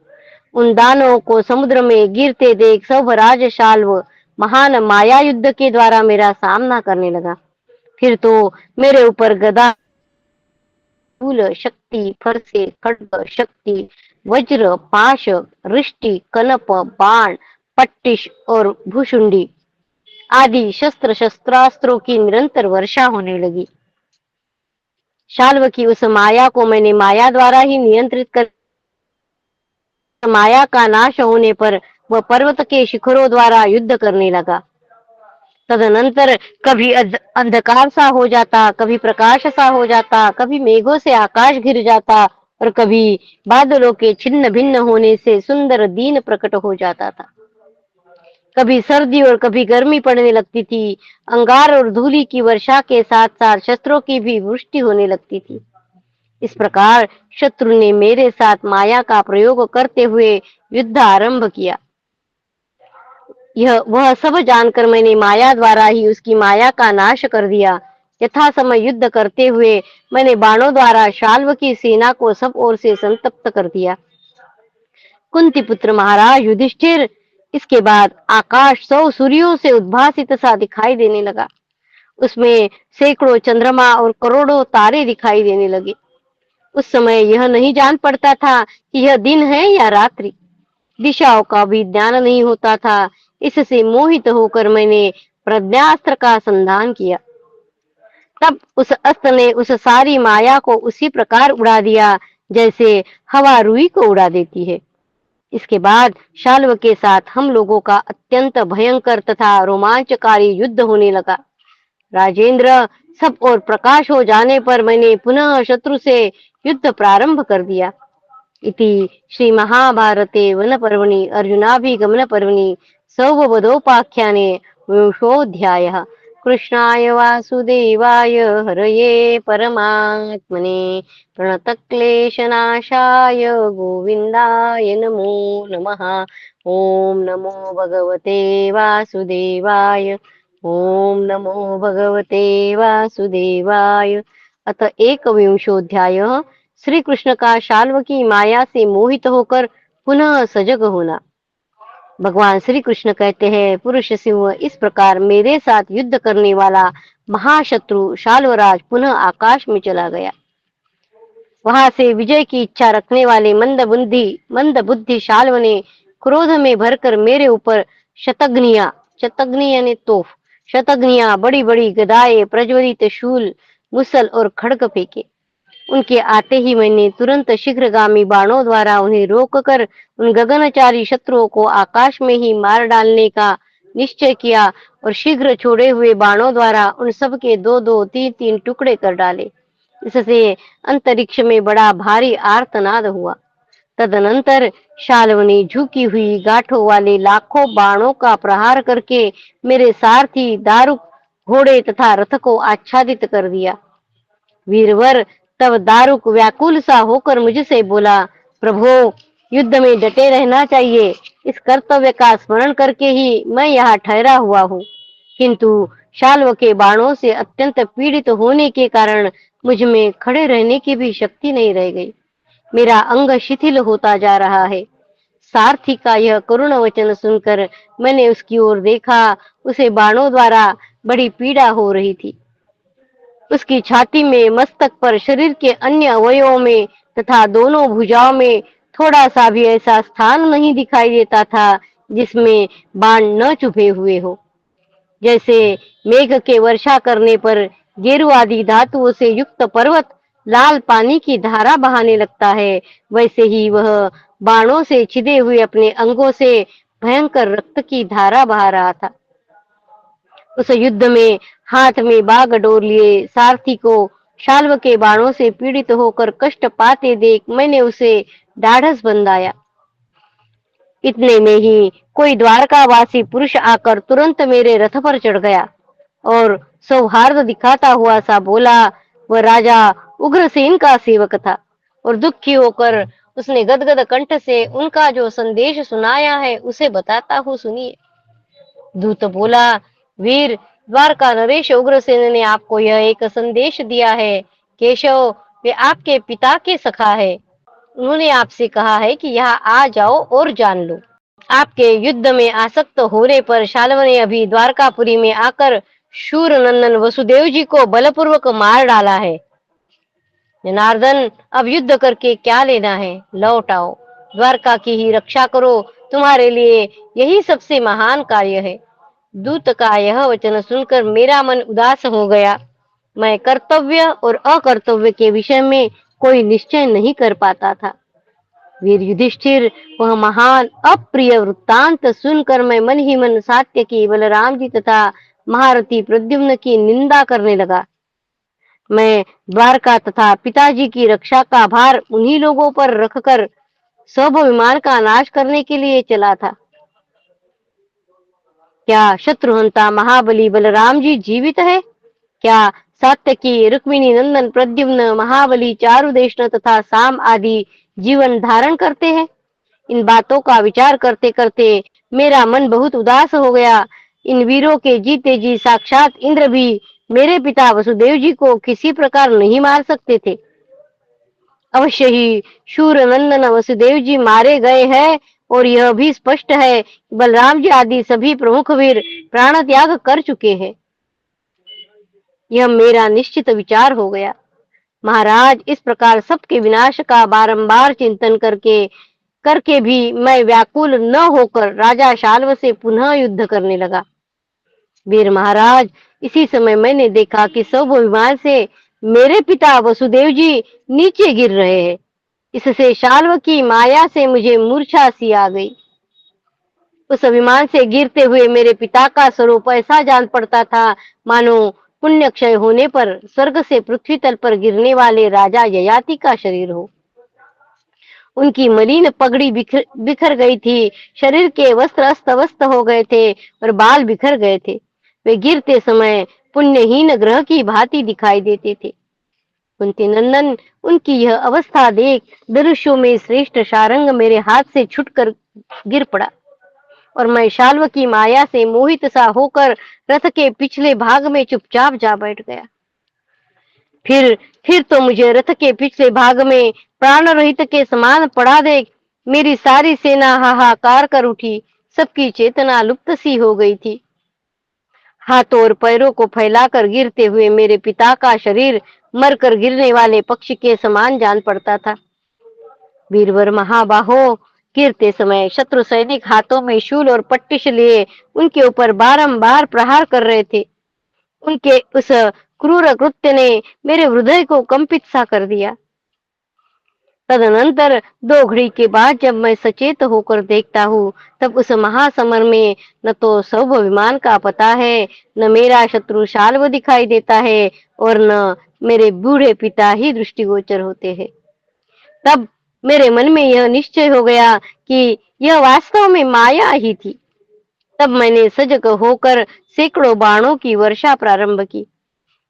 उन दानवों को समुद्र में गिरते देख सौभराज शाल्व महान माया युद्ध के द्वारा मेरा सामना करने लगा। फिर तो मेरे ऊपर गदा, शूल शक्ति, फरसे, खड्ग शक्ति, वज्र, पाश, रिष्टि, कनप, बाण, पट्टिश और भूषुंडी आदि शस्त्रास्त्रों की निरंतर वर्षा होने लगी। शाल्व की उस माया को मैंने माया द्वारा ही नियंत्रित कर, माया का नाश होने पर वह पर्वत के शिखरों द्वारा युद्ध करने लगा। तदनंतर कभी अंधकार सा हो जाता, कभी प्रकाश सा हो जाता, कभी मेघों से आकाश घिर जाता और कभी बादलों के छिन्न भिन्न होने से सुंदर दीन प्रकट हो जाता था। कभी सर्दी और कभी गर्मी पड़ने लगती थी। अंगार और धूलि की वर्षा के साथ साथ शस्त्रों की भी वृष्टि होने लगती थी। इस प्रकार शत्रु ने मेरे साथ माया का प्रयोग करते हुए युद्ध आरंभ किया। वह सब जानकर मैंने माया द्वारा ही उसकी माया का नाश कर दिया। यथा समय युद्ध करते हुए मैंने बाणों द्वारा शाल्व की सेना को सब ओर से संतप्त कर दिया। कुंती पुत्र महाराज युधिष्ठिर, इसके बाद आकाश 100 सूर्यों से उद्भासित सा दिखाई देने लगा। उसमें सैकड़ों चंद्रमा और करोड़ों तारे दिखाई देने लगे। उस समय यह नहीं जान पड़ता था कि यह दिन है या रात्रि। दिशाओं का भी ज्ञान नहीं होता था। इससे मोहित होकर मैंने प्रज्ञास्त्र का संधान किया। तब उस अस्त्र ने उस सारी माया को उसी प्रकार उड़ा दिया जैसे हवा रुई को उड़ा देती है। इसके बाद शाल्व के साथ हम लोगों का अत्यंत भयंकर तथा रोमांचकारी युद्ध होने लगा। राजेंद्र, सब और प्रकाश हो जाने पर मैंने पुनः शत्रु से युद्ध प्रारंभ कर दिया। इति श्री महाभारते वन पर्वणि अर्जुनाभिगमन पर्वणि सौभवदोपाख्याने विंशोऽध्यायः। कृष्णाय वासुदेवाय हरये परमात्मने प्रणतक्लेशनाशाय गोविन्दाय नमो नमः। ॐ नमो भगवते वासुदेवाय। ॐ नमो भगवते वासुदेवाय। अतः एकविंशोऽध्यायः। श्री कृष्ण का शाल्व की माया से मोहित होकर पुनः सजग होना। भगवान श्री कृष्ण कहते हैं, पुरुष सिंह इस प्रकार मेरे साथ युद्ध करने वाला महाशत्रु शाल्वराज पुनः आकाश में चला गया। वहां से विजय की इच्छा रखने वाले मंद बुद्धि शाल्व ने क्रोध में भरकर मेरे ऊपर शतघ्नियां, शतघ्नि यानी तोफ, शतघ्नियां, बड़ी बड़ी गदाएं, प्रज्वलित शूल, मुसल और खड्ग फेंके। उनके आते ही मैंने तुरंत शीघ्रगामी बाणों द्वारा उन्हें रोककर उन गगनचारी शत्रुओं को आकाश में ही मार डालने का निश्चय किया और शीघ्र छोड़े हुए बाणों द्वारा उन सब के दो दो तीन तीन टुकड़े कर डाले। इससे अंतरिक्ष में बड़ा भारी आर्तनाद हुआ। तदनंतर शाल्व ने झुकी हुई गांठों वाले लाखों बाणों का प्रहार करके मेरे सारथी, दारुक, घोड़े तथा रथ को आच्छादित कर दिया। वीरवर तब दारुक व्याकुल सा होकर मुझसे बोला, प्रभो, युद्ध में डटे रहना चाहिए। इस कर्तव्य का स्मरण करके ही मैं यहाँ ठहरा हुआ हूँ, किंतु शाल्व के बाणों से अत्यंत पीड़ित होने के कारण मुझ में खड़े रहने की भी शक्ति नहीं रह गई। मेरा अंग शिथिल होता जा रहा है। सारथी का यह करुण वचन सुनकर मैंने उसकी ओर देखा। उसे बाणों द्वारा बड़ी पीड़ा हो रही थी। उसकी छाती में, मस्तक पर, शरीर के अन्य अवयवों में तथा दोनों भुजाओं में थोड़ा सा भी ऐसा स्थान नहीं दिखाई देता था जिसमें बाण न चुभे हुए हो। जैसे मेघ के वर्षा करने पर गेरु आदि धातुओं से युक्त पर्वत लाल पानी की धारा बहाने लगता है, वैसे ही वह बाणों से छिदे हुए अपने अंगों से भयंकर रक्त की धारा बहा रहा था। उस युद्ध में हाथ में बागडोर लिए सारथी को शाल्व के बाणों से पीड़ित होकर कष्ट पाते देख मैंने उसे ढाढ़स बंधाया। इतने में ही कोई द्वारकावासी पुरुष आकर तुरंत मेरे रथ पर चढ़ गया और सौहार्द दिखाता हुआ सा बोला। वह राजा उग्रसेन का सेवक था और दुखी होकर उसने गदगद कंठ से उनका जो संदेश सुनाया है उसे बताता हूँ, सुनिए। दूत बोला, वीर, द्वारका नरेश उग्रसेन ने आपको यह एक संदेश दिया है। केशव, वे आपके पिता के सखा है। उन्होंने आपसे कहा है कि यहाँ आ जाओ और जान लो। आपके युद्ध में आसक्त होने पर शाल्व ने अभी द्वारकापुरी में आकर शूर नंदन वसुदेव जी को बलपूर्वक मार डाला है। जनार्दन, अब युद्ध करके क्या लेना है? लौट आओ, द्वारका की ही रक्षा करो, तुम्हारे लिए यही सबसे महान कार्य है। दूत का यह वचन सुनकर मेरा मन उदास हो गया। मैं कर्तव्य और अकर्तव्य के विषय में कोई निश्चय नहीं कर पाता था। वीर युधिष्ठिर, वह महान अप्रिय वृत्तांत सुनकर मैं मन ही मन सात्यकी, बलराम जी तथा महारथी प्रद्युम्न की निंदा करने लगा। मैं द्वारका तथा पिताजी की रक्षा का भार उन्हीं लोगों पर रखकर सौभविमान का नाश करने के लिए चला था। क्या शत्रुहंता महाबली बलराम जी जीवित है? क्या सात्यकी, रुक्मिणी नंदन प्रद्युम्न, महाबली, चारुदेशन तथा साम आदि जीवन धारण करते हैं? इन बातों का विचार करते करते मेरा मन बहुत उदास हो गया। इन वीरों के जीते जी साक्षात इंद्र भी मेरे पिता वसुदेव जी को किसी प्रकार नहीं मार सकते थे। अवश्य ही शूर नंदन वसुदेव जी मारे गए हैं और यह भी स्पष्ट है कि बलराम जी आदि सभी प्रमुख वीर प्राण त्याग कर चुके हैं। यह मेरा निश्चित विचार हो गया। महाराज, इस प्रकार सबके विनाश का बारंबार चिंतन करके करके भी मैं व्याकुल न होकर राजा शाल्व से पुनः युद्ध करने लगा। वीर महाराज, इसी समय मैंने देखा कि सब विमान से मेरे पिता वसुदेव जी नीचे गिर रहे हैं। इससे शाल्व की माया से मुझे मूर्छा सी आ गई। उस विमान से गिरते हुए मेरे पिता का स्वरूप ऐसा जान पड़ता था मानो पुण्य क्षय होने पर स्वर्ग से पृथ्वी तल पर गिरने वाले राजा ययाति का शरीर हो। उनकी मलिन पगड़ी बिखर गई थी, शरीर के वस्त्र अस्त व्यस्त हो गए थे और बाल बिखर गए थे। वे गिरते समय पुण्यहीन ग्रह की भांति दिखाई देते थे। कुंती नंदन उनकी यह अवस्था देख धनुषों में श्रेष्ठ सारंग मेरे हाथ से छूटकर गिर पड़ा और मैं शाल्व की माया से मोहित सा होकर रथ के पिछले भाग में चुपचाप जा बैठ गया। फिर तो मुझे रथ के पिछले भाग में प्राण रहित के समान पड़ा देख मेरी सारी सेना हाहाकार कर उठी। सबकी चेतना लुप्त सी हो गई थी। हाथों और पैरों को फैलाकर गिरते हुए मेरे पिता का शरीर मरकर गिरने वाले पक्षी के समान जान पड़ता था। वीरवर महाबाहो, गिरते समय शत्रु सैनिक हाथों में शूल और पट्टिश लिए उनके ऊपर बारंबार प्रहार कर रहे थे। उनके उस क्रूर कृत्य ने मेरे हृदय को कंपित सा कर दिया। तदनंतर 2 घड़ी के बाद जब मैं सचेत होकर देखता हूँ, तब उस महासमर में न तो सौभ विमान का पता है, न मेरा शत्रु शाल्व दिखाई देता है और न मेरे बूढ़े पिता ही दृष्टिगोचर होते हैं। तब मेरे मन में यह निश्चय हो गया कि यह वास्तव में माया ही थी। तब मैंने सजग होकर सैकड़ों बाणों की वर्षा प्रारंभ की।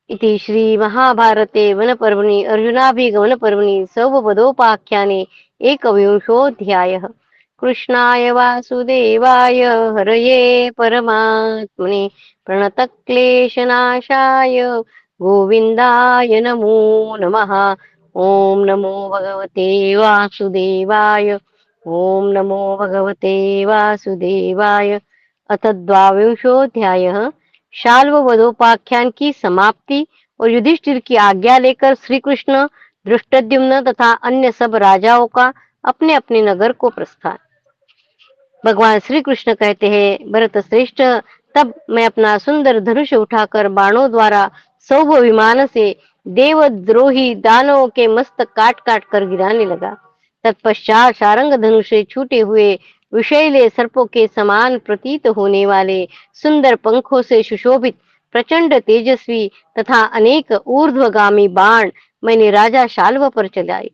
इति श्री महाभारते वनपर्वणि अर्जुनाभिगमनपर्वणि सौभवदोपाख्याने एकविंशोऽध्यायः। कृष्णाय वासुदेवाय हरये परमात्मने प्रणतक्लेशनाशाय गोविन्दाय नमो नमः। ओम नमो भगवते वासुदेवाय। ओम नमो भगवते वासुदेवाय। अथ द्वाविंशोऽध्यायः। शाल्व वधोपाख्यान की समाप्ति और युधिष्ठिर की आज्ञा लेकर श्री कृष्ण, धृष्टद्युम्न तथा अन्य सब राजाओं का अपने अपने नगर को प्रस्थान। भगवान श्री कृष्ण कहते हैं, भरत श्रेष्ठ, तब मैं अपना सुंदर धनुष उठाकर बाणों द्वारा सौभ विमान से देवद्रोही दानवों के मस्तक काट काट कर गिराने लगा। तत्पश्चात सारंग धनुष से छूटे हुए विषैले सर्पों के समान प्रतीत होने वाले सुंदर पंखों से सुशोभित प्रचंड तेजस्वी तथा अनेक ऊर्ध्वगामी बाण मैंने राजा शाल्व पर चलाए,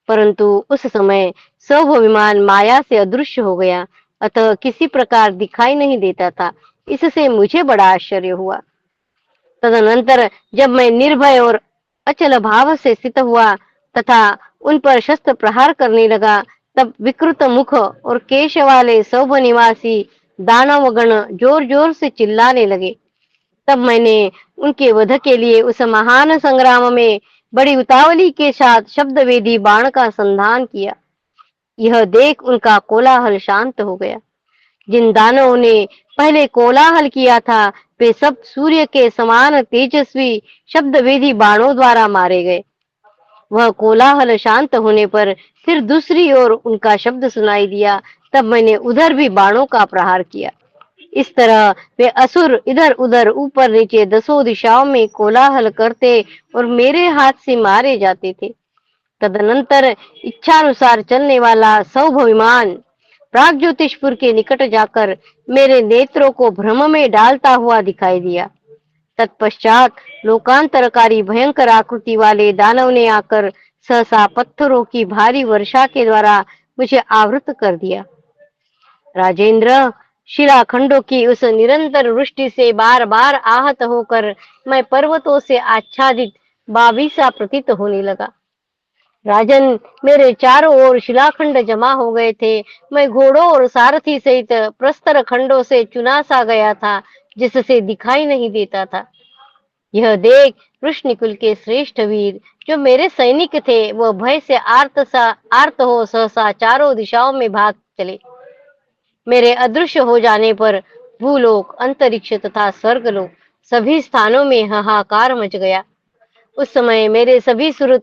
परंतु उस समय सौभ विमान माया से अदृश्य हो गया, अतः किसी प्रकार दिखाई नहीं देता था। इससे मुझे बड़ा आश्चर्य हुआ। तदनंतर जब मैं निर्भय और अचल भाव से स्थित हुआ तथा उन पर शस्त्र प्रहार करने लगा, तब विकृत मुख और केश वाले सौभ निवासी दानवगण जोर जोर से चिल्लाने लगे। तब मैंने उनके वध के लिए उस महान संग्राम में बड़ी उतावली के साथ शब्दवेदी बाण का संधान किया। यह देख उनका कोलाहल शांत हो गया। जिन दानवों ने पहले कोलाहल किया था, वे सब सूर्य के समान तेजस्वी शब्दवेदी बाणों द्वारा मारे गए। वह कोलाहल शांत होने पर फिर दूसरी ओर उनका शब्द सुनाई दिया। तब मैंने उधर भी बाणों का प्रहार किया। इस तरह वे असुर इधर उधर ऊपर नीचे 10 दिशाओं में कोलाहल करते और मेरे हाथ से मारे जाते थे। तदनंतर इच्छानुसार चलने वाला सौभ विमान प्राग्ज्योतिषपुर के निकट जाकर मेरे नेत्रों को भ्रम में डालता हुआ दिखाई दिया। तत्पश्चात लोकांतरकारी भयंकर आकृति वाले दानव ने आकर सहसा पत्थरों की भारी वर्षा के द्वारा मुझे आवृत कर दिया। राजेंद्र, शिलाखंडों की उस निरंतर वृष्टि से बार बार आहत होकर मैं पर्वतों से आच्छादित बाबीसा प्रतीत होने लगा। राजन, मेरे चारों ओर शिलाखंड जमा हो गए थे। मैं घोड़ों और सारथी सहित प्रस्तर खंडों से चुना सा गया था, जिससे दिखाई नहीं देता था। यह देख वृष्णिकुल के श्रेष्ठ वीर जो मेरे सैनिक थे, वह भय से आर्त हो सहसा चारों दिशाओं में भाग चले। मेरे अदृश्य हो जाने पर भूलोक, अंतरिक्ष तथा स्वर्गलोक सभी स्थानों में हाहाकार मच गया। उस समय मेरे सभी सुहृद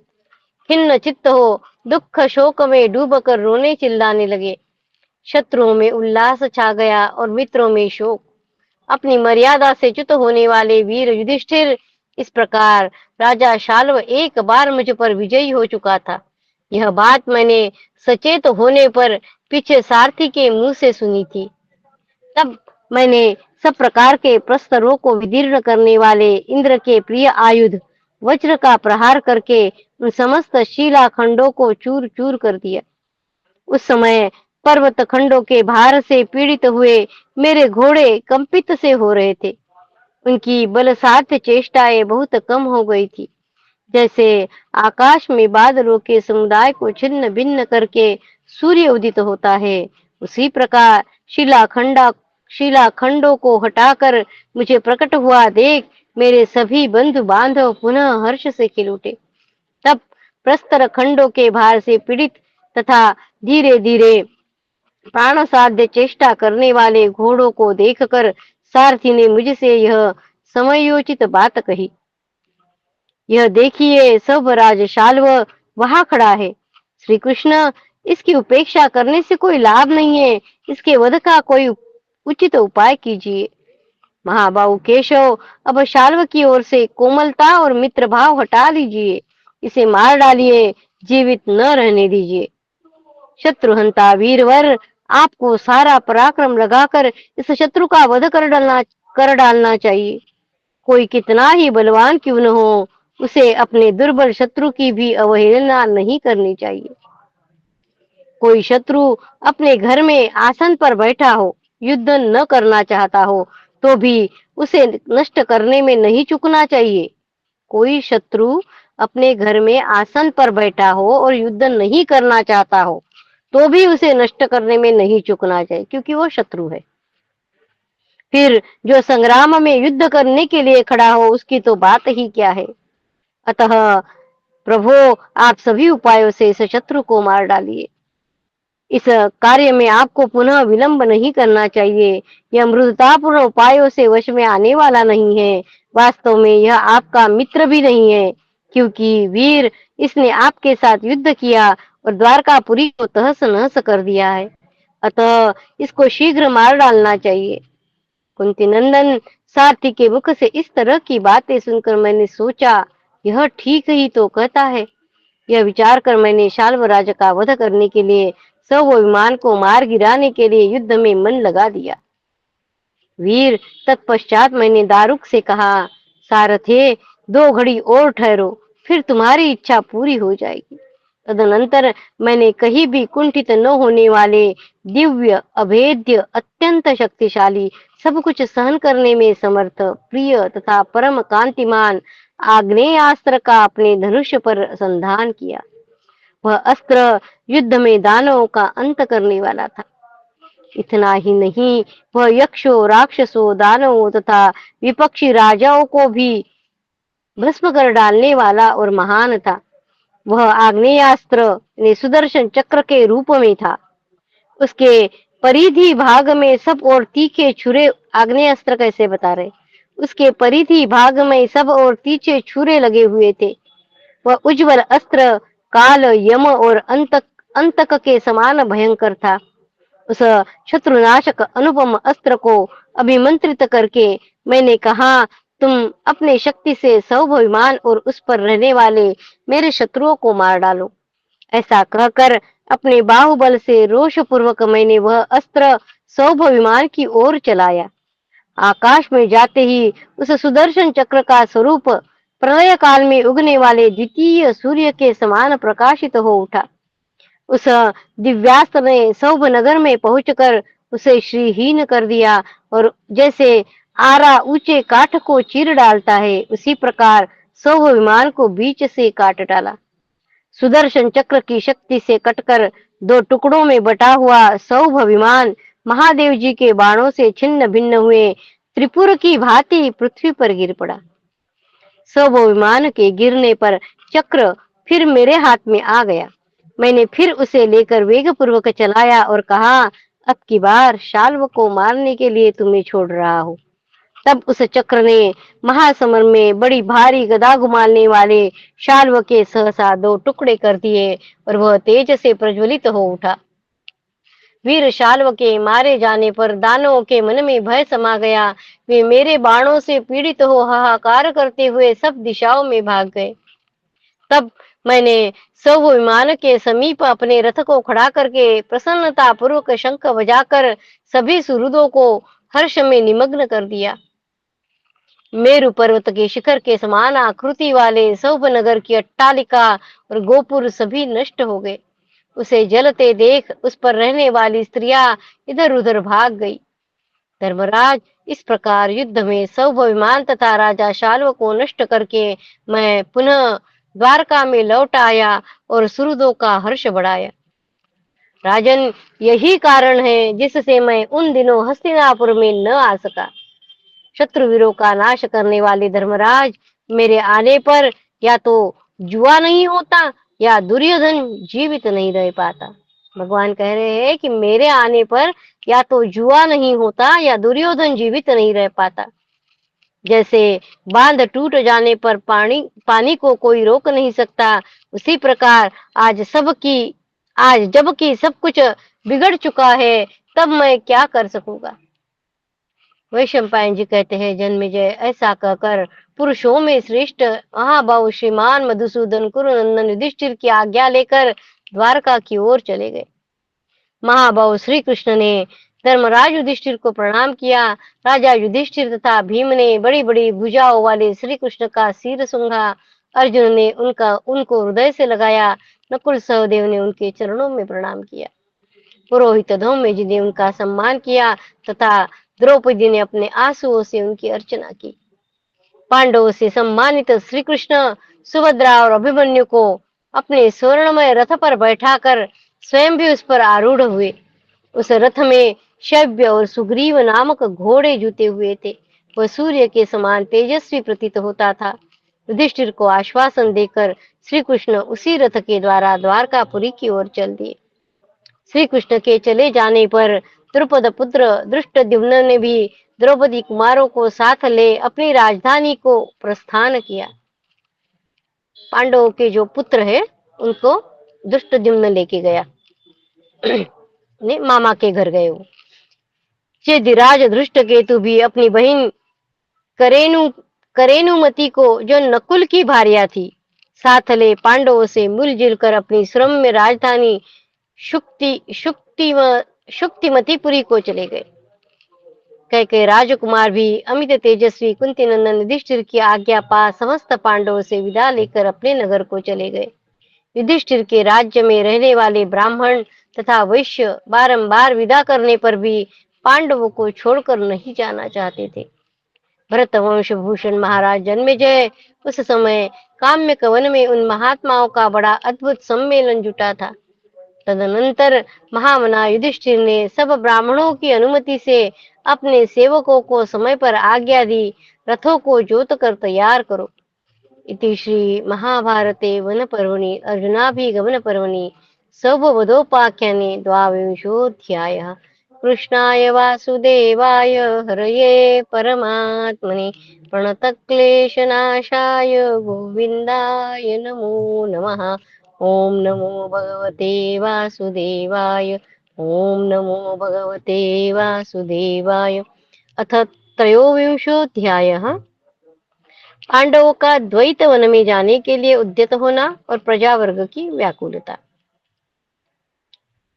खिन्न चित्त हो दुख शोक में डूबकर रोने चिल्लाने लगे। शत्रुओं में उल्लास छा गया और मित्रों में शोक। अपनी मर्यादा से च्युत होने वाले वीर युधिष्ठिर, इस प्रकार राजा शाल्व एक बार मुझ पर विजयी हो चुका था। यह बात मैंने सचेत होने पर पीछे सारथी के मुंह से सुनी थी। तब मैंने सब प्रकार के प्रस्तरों को विदीर्ण करने वाले इंद्र के प्रिय आयुध वज्र का प्रहार करके उन समस्त शिलाखंडों को चूर चूर कर दिया। उस समय पर्वत खंडों के भार से पीड़ित हुए मेरे घोड़े कंपित से हो रहे थे। उनकी बलसाध्य चेष्टाएं बहुत कम हो गई थी। जैसे आकाश में बादलों के समुदाय को छिन्न भिन्न करके सूर्य उदित होता है, उसी प्रकार शिलाखंडों को हटाकर मुझे प्रकट हुआ देख मेरे सभी बंधु बांधव पुनः हर्ष से खिल उठे। तब प्रस्तर खंडों के भार से पीड़ित तथा धीरे धीरे प्राण साध्य चेष्टा करने वाले घोड़ों को देखकर सारथी ने मुझसे यह समयोचित बात कही। यह देखिए सब राजशाल्व वहां खड़ा है। श्री कृष्ण, इसकी उपेक्षा करने से कोई लाभ नहीं है, इसके वध का कोई उचित उपाय कीजिए। महाबाहु केशव, अब शाल्व की ओर से कोमलता और मित्र भाव हटा लीजिए, इसे मार डालिए, जीवित न रहने दीजिए। शत्रुहंता वीरवर, आपको सारा पराक्रम लगाकर इस शत्रु का वध कर डालना चाहिए। कोई कितना ही बलवान क्यों न हो, उसे अपने दुर्बल शत्रु की भी अवहेलना नहीं करनी चाहिए। कोई शत्रु अपने घर में आसन पर बैठा हो, युद्ध न करना चाहता हो, तो भी उसे नष्ट करने में नहीं चूकना चाहिए। कोई शत्रु अपने घर में आसन पर बैठा हो और युद्ध नहीं करना चाहता हो, तो भी उसे नष्ट करने में नहीं चूकना चाहिए, क्योंकि वो शत्रु है। फिर जो संग्राम में युद्ध करने के लिए खड़ा हो, उसकी तो बात ही क्या है। अतः प्रभु, आप सभी उपायों से इस शत्रु को मार डालिए। इस कार्य में आपको पुनः विलंब नहीं करना चाहिए। यह मृदुतापूर्ण उपायों से वश में आने वाला नहीं है। वास्तव में यह आपका मित्र भी नहीं है, क्योंकि वीर, इसने आपके साथ युद्ध किया और द्वारकापुरी को तहस नहस कर दिया है। अतः इसको शीघ्र मार डालना चाहिए। कुंती नंदन, सारथी के मुख से इस तरह की बातें सुनकर मैंने सोचा, यह ठीक ही तो कहता है। यह विचार कर मैंने शाल्वराज का वध करने के लिए सब विमान को मार गिराने के लिए युद्ध में मन लगा दिया। वीर, तत्पश्चात मैंने दारुक से कहा, सारथे, 2 घड़ी और ठहरो, फिर तुम्हारी इच्छा पूरी हो जाएगी। तदनंतर मैंने कहीं भी कुंठित न होने वाले दिव्य, अभेद्य, अत्यंत शक्तिशाली, सब कुछ सहन करने में समर्थ, प्रिय तथा परम कांतिमान आग्नेयास्त्र का अपने धनुष पर संधान किया। वह अस्त्र युद्ध में दानवों का अंत करने वाला था। इतना ही नहीं, वह यक्षों, राक्षसों, दानवों तथा विपक्षी राजाओं को भी भस्म कर डालने वाला और महान था। वह आग्नेयास्त्र सुदर्शन चक्र के रूप में था। उसके परिधि भाग में सब और तीखे छुरे, आग्नेयास्त्र कैसे बता रहे, उसके परिधि भाग में सब और तीखे छुरे लगे हुए थे। वह उज्ज्वल अस्त्र काल, यम और अंतक के समान भयंकर था। उस शत्रुनाशक अनुपम अस्त्र को अभिमंत्रित करके मैंने कहा, तुम अपने शक्ति से सौभ विमान और उस पर रहने वाले मेरे शत्रुओं को मार डालो। ऐसा कहकर अपने बाहुबल से रोष पूर्वक मैंने वह अस्त्र सौभ विमान की ओर चलाया। आकाश में जाते ही उस सुदर्शन चक्र का स्वरूप प्रलय काल में उगने वाले द्वितीय सूर्य के समान प्रकाशित हो उठा। उस दिव्यास्त्र ने सौभ नगर में पहुंचकर उसे श्रीहीन कर दिया, और जैसे आरा ऊंचे काठ को चीर डालता है, उसी प्रकार सौभ विमान को बीच से काट डाला। सुदर्शन चक्र की शक्ति से कटकर 2 टुकड़ों में बटा हुआ सौभ विमान महादेव जी के बाणों से छिन्न भिन्न हुए त्रिपुर की भांति पृथ्वी पर गिर पड़ा। सौभ विमान के गिरने पर चक्र फिर मेरे हाथ में आ गया। मैंने फिर उसे लेकर वेग पूर्वक चलाया और कहा, अब की बार शाल्व को मारने के लिए तुम्हें छोड़ रहा हूँ। तब उस चक्र ने महासमर में बड़ी भारी गदा घुमाने वाले शाल्व के सहसा 2 टुकड़े कर दिए और वह तेज से प्रज्वलित हो उठा। वीर शाल्व के मारे जाने पर दानवों के मन में भय समा गया। वे मेरे बाणों से पीड़ित हो हाहाकार करते हुए सब दिशाओं में भाग गए। तब मैंने सौभ विमान के समीप अपने रथ को खड़ा करके प्रसन्नता पूर्वक शंख बजाकर सभी सुहृदों को हर्ष में निमग्न कर दिया। मेरु पर्वत के शिखर के समान आकृति वाले सौभ नगर की अट्टालिका और गोपुर सभी नष्ट हो गए। उसे जलते देख उस पर रहने वाली स्त्रियां इधर उधर भाग गई। धर्मराज, इस प्रकार युद्ध में सौभविमान तथा राजा शाल्व को नष्ट करके मैं पुनः द्वारका में लौट आया और सुहृदों का हर्ष बढ़ाया। राजन, यही कारण है जिससे मैं उन दिनों हस्तिनापुर में न आ सका। शत्रुवीरों का नाश करने वाले धर्मराज, मेरे आने पर या तो जुआ नहीं होता या दुर्योधन जीवित नहीं रह पाता। भगवान कह रहे हैं कि मेरे आने पर या तो जुआ नहीं होता या दुर्योधन जीवित नहीं रह पाता। जैसे बांध टूट जाने पर पानी को कोई रोक नहीं सकता, उसी प्रकार आज जबकि सब कुछ बिगड़ चुका है, तब मैं क्या कर सकूंगा। वैशंपायन जी कहते हैं, जन्मेजय ऐसा कहकर पुरुषों में श्रेष्ठ महाबाहु श्रीमान मधुसूदन कुरुनंदन युधिष्ठिर की आज्ञा लेकर द्वारका की ओर चले गए। महाबाहु श्री कृष्ण ने धर्मराज युधिष्ठिर को प्रणाम किया। राजा युधिष्ठिर तथा भीम ने बड़ी बड़ी भुजाओं वाले श्री कृष्ण का सिर सूंघा। अर्जुन ने उनको हृदय से लगाया। नकुल सहदेव ने उनके चरणों में प्रणाम किया। पुरोहित धौम्य जी ने उनका सम्मान किया तथा द्रौपदी ने अपने आंसुओं से उनकी अर्चना की। पांडवों से सम्मानित श्री कृष्ण सुभद्रा और अभिमन्यु को अपने स्वर्णमय रथ पर बैठाकर स्वयं भी उस पर आरूढ़ हुए। उस रथ में शव्य और सुग्रीव नामक घोड़े जुते हुए थे। वह सूर्य के समान तेजस्वी प्रतीत होता था। युधिष्ठिर को आश्वासन देकर श्री कृष्ण उसी रथ के द्वारा द्वारकापुरी की ओर चल दिए। श्री कृष्ण के चले जाने पर द्रुपद पुत्र धृष्टद्युम्न ने भी द्रौपदी कुमारों को साथ ले अपनी राजधानी को प्रस्थान किया। पांडवों के जो पुत्र है उनको धृष्टद्युम्न लेके गया। ने मामा के घर गए। वो चेदिराज धृष्ट केतु भी अपनी बहन करेनुमति को, जो नकुल की भार्या थी, साथ ले पांडवों से मिलजुल कर अपनी श्रम्य राजधानी शुक्तिमतीपुरी को चले गए। कई राजकुमार भी अमित तेजस्वी कुंती नंदन युधिष्ठिर की आज्ञा पा समस्त पांडवों से विदा लेकर अपने नगर को चले गए। युधिष्ठिर के राज्य में रहने वाले ब्राह्मण तथा वैश्य बारंबार विदा करने पर भी पांडवों को छोड़कर नहीं जाना चाहते थे। भरत वंश भूषण महाराज जन्मेजय उस समय काम्य कवन में उन महात्माओं का बड़ा अद्भुत सम्मेलन जुटा था। तदनंतर महामना युधिष्ठिर ने सब ब्राह्मणों की अनुमति से अपने सेवकों को समय पर आज्ञा दी, रथों को जोत कर तैयार करो। इति श्री महाभारते वन पर्वणि अर्जुनाभिगमन पर्वणि सौभवदोपाख्याने द्वाविंशोऽध्यायः। कृष्णाय वासुदेवाय हरये परमात्मने प्रणतक्लेशनाशाय गोविन्दाय नमो नमः। ओम नमो भगवते वासुदेवाय। ओम नमो भगवते वासुदेवाय। अथ त्रयोविंशोऽध्यायः। पांडवों का द्वैत वन में जाने के लिए उद्यत होना और प्रजा वर्ग की व्याकुलता।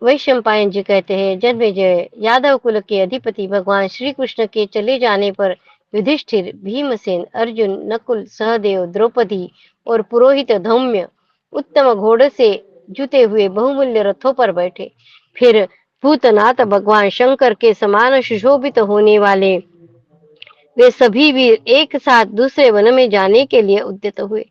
वैशंपायन जी कहते हैं, जन्मेजय, यादव कुल के अधिपति भगवान श्री कृष्ण के चले जाने पर युधिष्ठिर, भीमसेन, अर्जुन, नकुल, सहदेव, द्रौपदी और पुरोहित धौम्य उत्तम घोड़े से जुते हुए बहुमूल्य रथों पर बैठे। फिर भूतनाथ भगवान शंकर के समान सुशोभित होने वाले वे सभी वीर एक साथ दूसरे वन में जाने के लिए उद्यत हुए।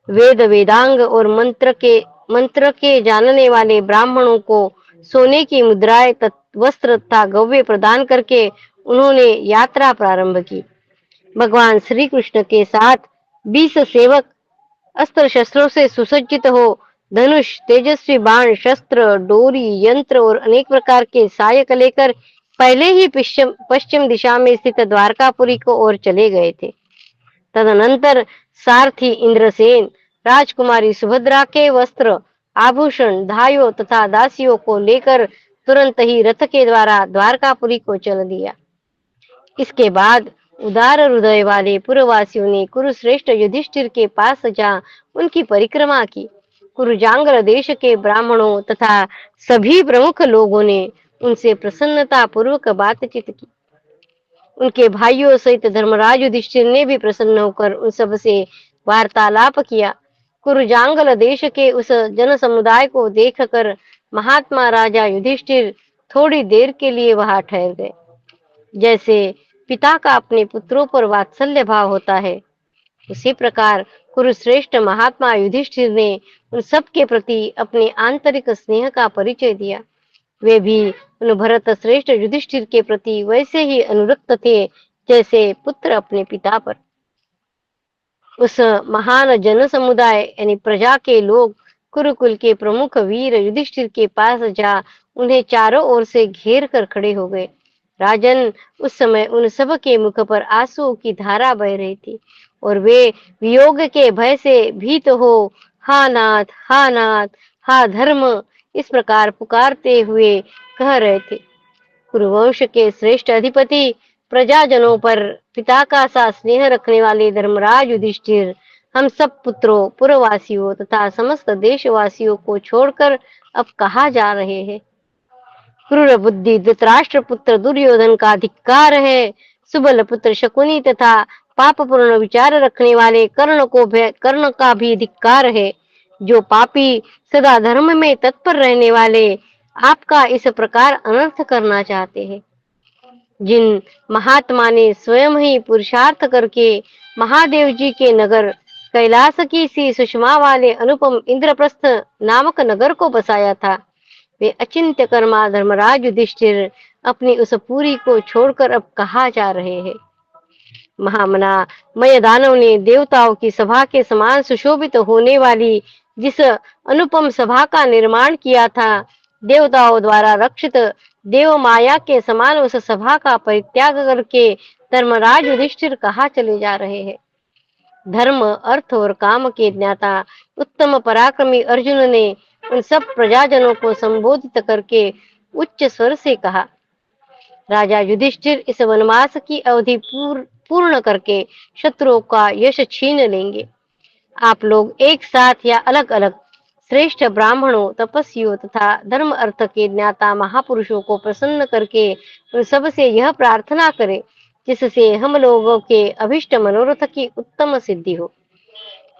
वेद वेदांग और मंत्र के जानने वाले ब्राह्मणों को सोने की मुद्राएं, वस्त्र तथा गव्य प्रदान करके उन्होंने यात्रा प्रारंभ की। भगवान श्री कृष्ण के साथ 20 सेवक अस्त्र शस्त्रों से सुसज्जित हो धनुष, तेजस्वी बाण, शस्त्र, डोरी, यंत्र और अनेक प्रकार के सहायक लेकर पहले ही पश्चिम दिशा में स्थित द्वारकापुरी को ओर चले गए थे। तदनंतर सारथी इंद्रसेन, राजकुमारी सुभद्रा के वस्त्र, आभूषण, धायों तथा दासियों को लेकर तुरंत ही रथ के द्वारा द्वारकापुरी को चल दिया। इसके बाद उदार हृदय वाले पुरवासियों ने कुरुश्रेष्ठ युधिष्ठिर के पास जा उनकी परिक्रमा की। कुरुजांगर देश के ब्राह्मणों तथा सभी प्रमुख लोगों ने उनसे प्रसन्नता पूर्वक बातचीत की। उनके भाइयों सहित धर्मराज युधिष्ठिर ने भी प्रसन्न होकर उन सब से वार्तालाप किया। कुरुजांगल देश के उस जन समुदाय को देखकर महात्मा राजा युधिष्ठिर थोड़ी देर के लिए वहां ठहर गए। जैसे पिता का अपने पुत्रों पर वात्सल्य भाव होता है, उसी प्रकार कुरुश्रेष्ठ महात्मा युधिष्ठिर ने उन सब के प्रति अपने आंतरिक स्नेह का परिचय दिया। वे भी उन भरत श्रेष्ठ युधिष्ठिर के प्रति वैसे ही अनुरक्त थे जैसे पुत्र अपने पिता पर। उस महान जन समुदाय यानी प्रजा के लोग कुरुकुल के प्रमुख वीर युधिष्ठिर के पास जा उन्हें चारों ओर से घेर कर खड़े हो गए। राजन, उस समय उन सब के मुख पर आंसुओं की धारा बह रही थी और वे वियोग के भय से भीत हो हा नाथ, हा नाथ, हा धर्म, इस प्रकार पुकारते हुए कह रहे थे। कुरुवंश के श्रेष्ठ अधिपति, प्रजाजनों पर पिता का सा स्नेह रखने वाले धर्मराज युधिष्ठिर हम सब पुत्रों, पुरवासियों तथा समस्त देशवासियों को छोड़कर अब कहाँ जा रहे हैं? क्रूर बुद्धि धृतराष्ट्र पुत्र दुर्योधन का धिक्कार है। सुबल पुत्र शकुनी तथा पापपूर्ण विचार रखने वाले कर्ण का भी धिक्कार है। जो पापी सदा धर्म में तत्पर रहने वाले आपका इस प्रकार अनर्थ करना चाहते हैं। जिन महात्मा ने स्वयं ही पुरुषार्थ करके महादेव जी के नगर कैलाश की सी सुषमा वाले अनुपम इंद्रप्रस्थ नामक नगर को बसाया था, वे अचिंत्य कर्मा धर्मराज युधिष्ठिर अपनी उस पुरी को छोड़कर अब कहाँ जा रहे हैं? महामना मय दानव ने देवताओं की सभा के समान सुशोभित होने वाली जिस अनुपम सभा का निर्माण किया था, देवताओं द्वारा रक्षित देव माया के समान उस सभा का परित्याग करके धर्मराज युधिष्ठिर कहाँ चले जा रहे हैं? धर्म, अर्थ और काम के ज्ञाता उत्तम पराक्रमी अर्जुन ने उन सब प्रजाजनों को संबोधित करके उच्च स्वर से कहा, राजा युधिष्ठिर इस वनवास की अवधि पूर्ण करके शत्रुओं का यश छीन लेंगे। आप लोग एक साथ या अलग अलग श्रेष्ठ ब्राह्मणों, तपस्वियों तथा धर्म अर्थ के ज्ञाता महापुरुषों को प्रसन्न करके उन सब से यह प्रार्थना करें जिससे हम लोगों के अभिष्ट मनोरथ की उत्तम सिद्धि हो।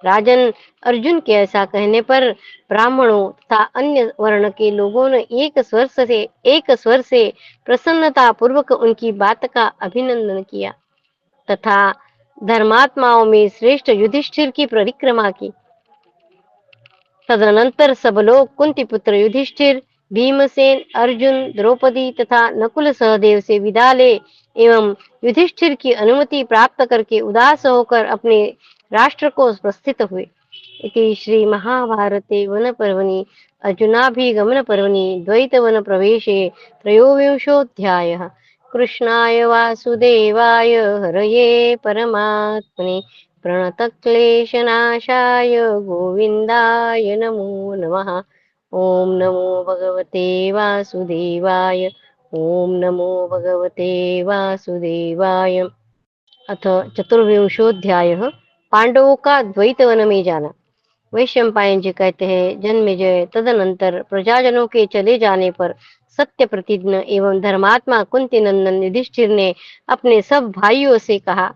राजन, अर्जुन के ऐसा कहने पर ब्राह्मणों तथा अन्य वर्ण के लोगों ने एक स्वर से प्रसन्नता पूर्वक उनकी बात का अभिनंदन किया तथा धर्मात्माओं में श्रेष्ठ युधिष्ठिर की परिक्रमा की। तदनंतर सब लोग कुंती पुत्र युधिष्ठिर, भीमसेन, अर्जुन, द्रौपदी तथा नकुल सहदेव से विदा ले एवं युधिष्ठिर की अनुमति प्राप्त करके उदास होकर अपने राष्ट्र को प्रस्थित हुए। इति श्री महाभारते वन पर्वणि अर्जुनाभिगमन पर्वणि द्वैतवन प्रवेशे त्रयोविंशोऽध्यायः। कृष्णाय वासुदेवाय हरये परमात्मने प्रणतक्लेशनाशाय गोविन्दाय नमो नमः। ॐ नमो भगवते वासुदेवाय। ॐ नमो भगवते वासुदेवाय। अथ चतुर्विंशोऽध्यायः। पांडवों का द्वैतवन में जाना। वैशंपायन जी कहते हैं, जन्मेजय तदनंतर प्रजाजनों के चले जाने पर सत्य प्रतिज्ञ एवं धर्मात्मा कुंती नंदन युधिष्ठिर ने अपने सब भाइयों से कहा,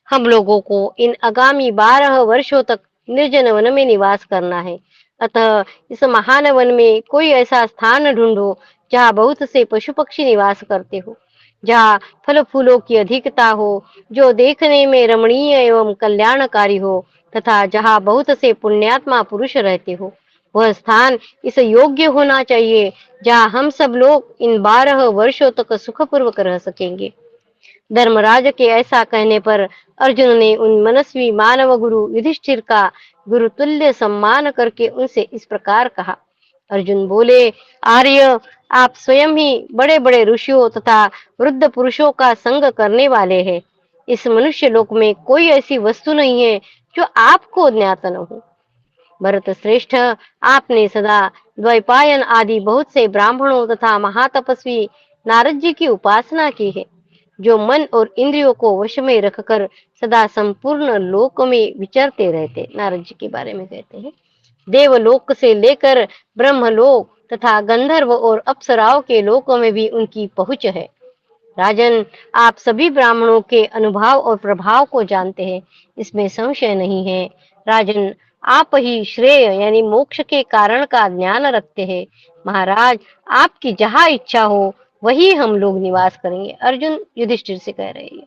हम लोगों को इन आगामी 12 वर्षों तक निर्जन वन में निवास करना है। अतः इस महान वन में कोई ऐसा स्थान ढूंढो जहाँ बहुत से पशु पक्षी निवास करते हो, जहाँ फल फूलों की अधिकता हो, जो देखने में रमणीय एवं कल्याणकारी हो तथा जहाँ बहुत से पुण्यात्मा पुरुष रहते हो। वह स्थान इस योग्य होना चाहिए जहाँ हम सब लोग इन 12 वर्षों तक सुखपूर्वक रह सकेंगे। धर्मराज के ऐसा कहने पर अर्जुन ने उन मनस्वी मानव गुरु युधिष्ठिर का गुरुतुल्य सम्मान करके उनसे इस प्रकार कहा। अर्जुन बोले, आर्य, आप स्वयं ही बड़े बड़े ऋषियों तथा वृद्ध पुरुषों का संग करने वाले हैं। इस मनुष्य लोक में कोई ऐसी वस्तु नहीं है जो आपको ज्ञात न हो। भरत श्रेष्ठ, आपने सदा द्वैपायन आदि बहुत से ब्राह्मणों तथा महातपस्वी नारद जी की उपासना की है, जो मन और इंद्रियों को वश में रखकर सदा संपूर्ण लोक में विचरते रहते। नारद जी के बारे में कहते हैं, देवलोक से लेकर ब्रह्मलोक तथा गंधर्व और अप्सराओं के लोकों में भी उनकी पहुंच है। राजन, आप सभी ब्राह्मणों के अनुभाव और प्रभाव को जानते हैं, इसमें संशय नहीं है। राजन, आप ही श्रेय यानी मोक्ष के कारण का ज्ञान रखते हैं। महाराज, आपकी जहाँ इच्छा हो वही हम लोग निवास करेंगे। अर्जुन युधिष्ठिर से कह रहे हैं,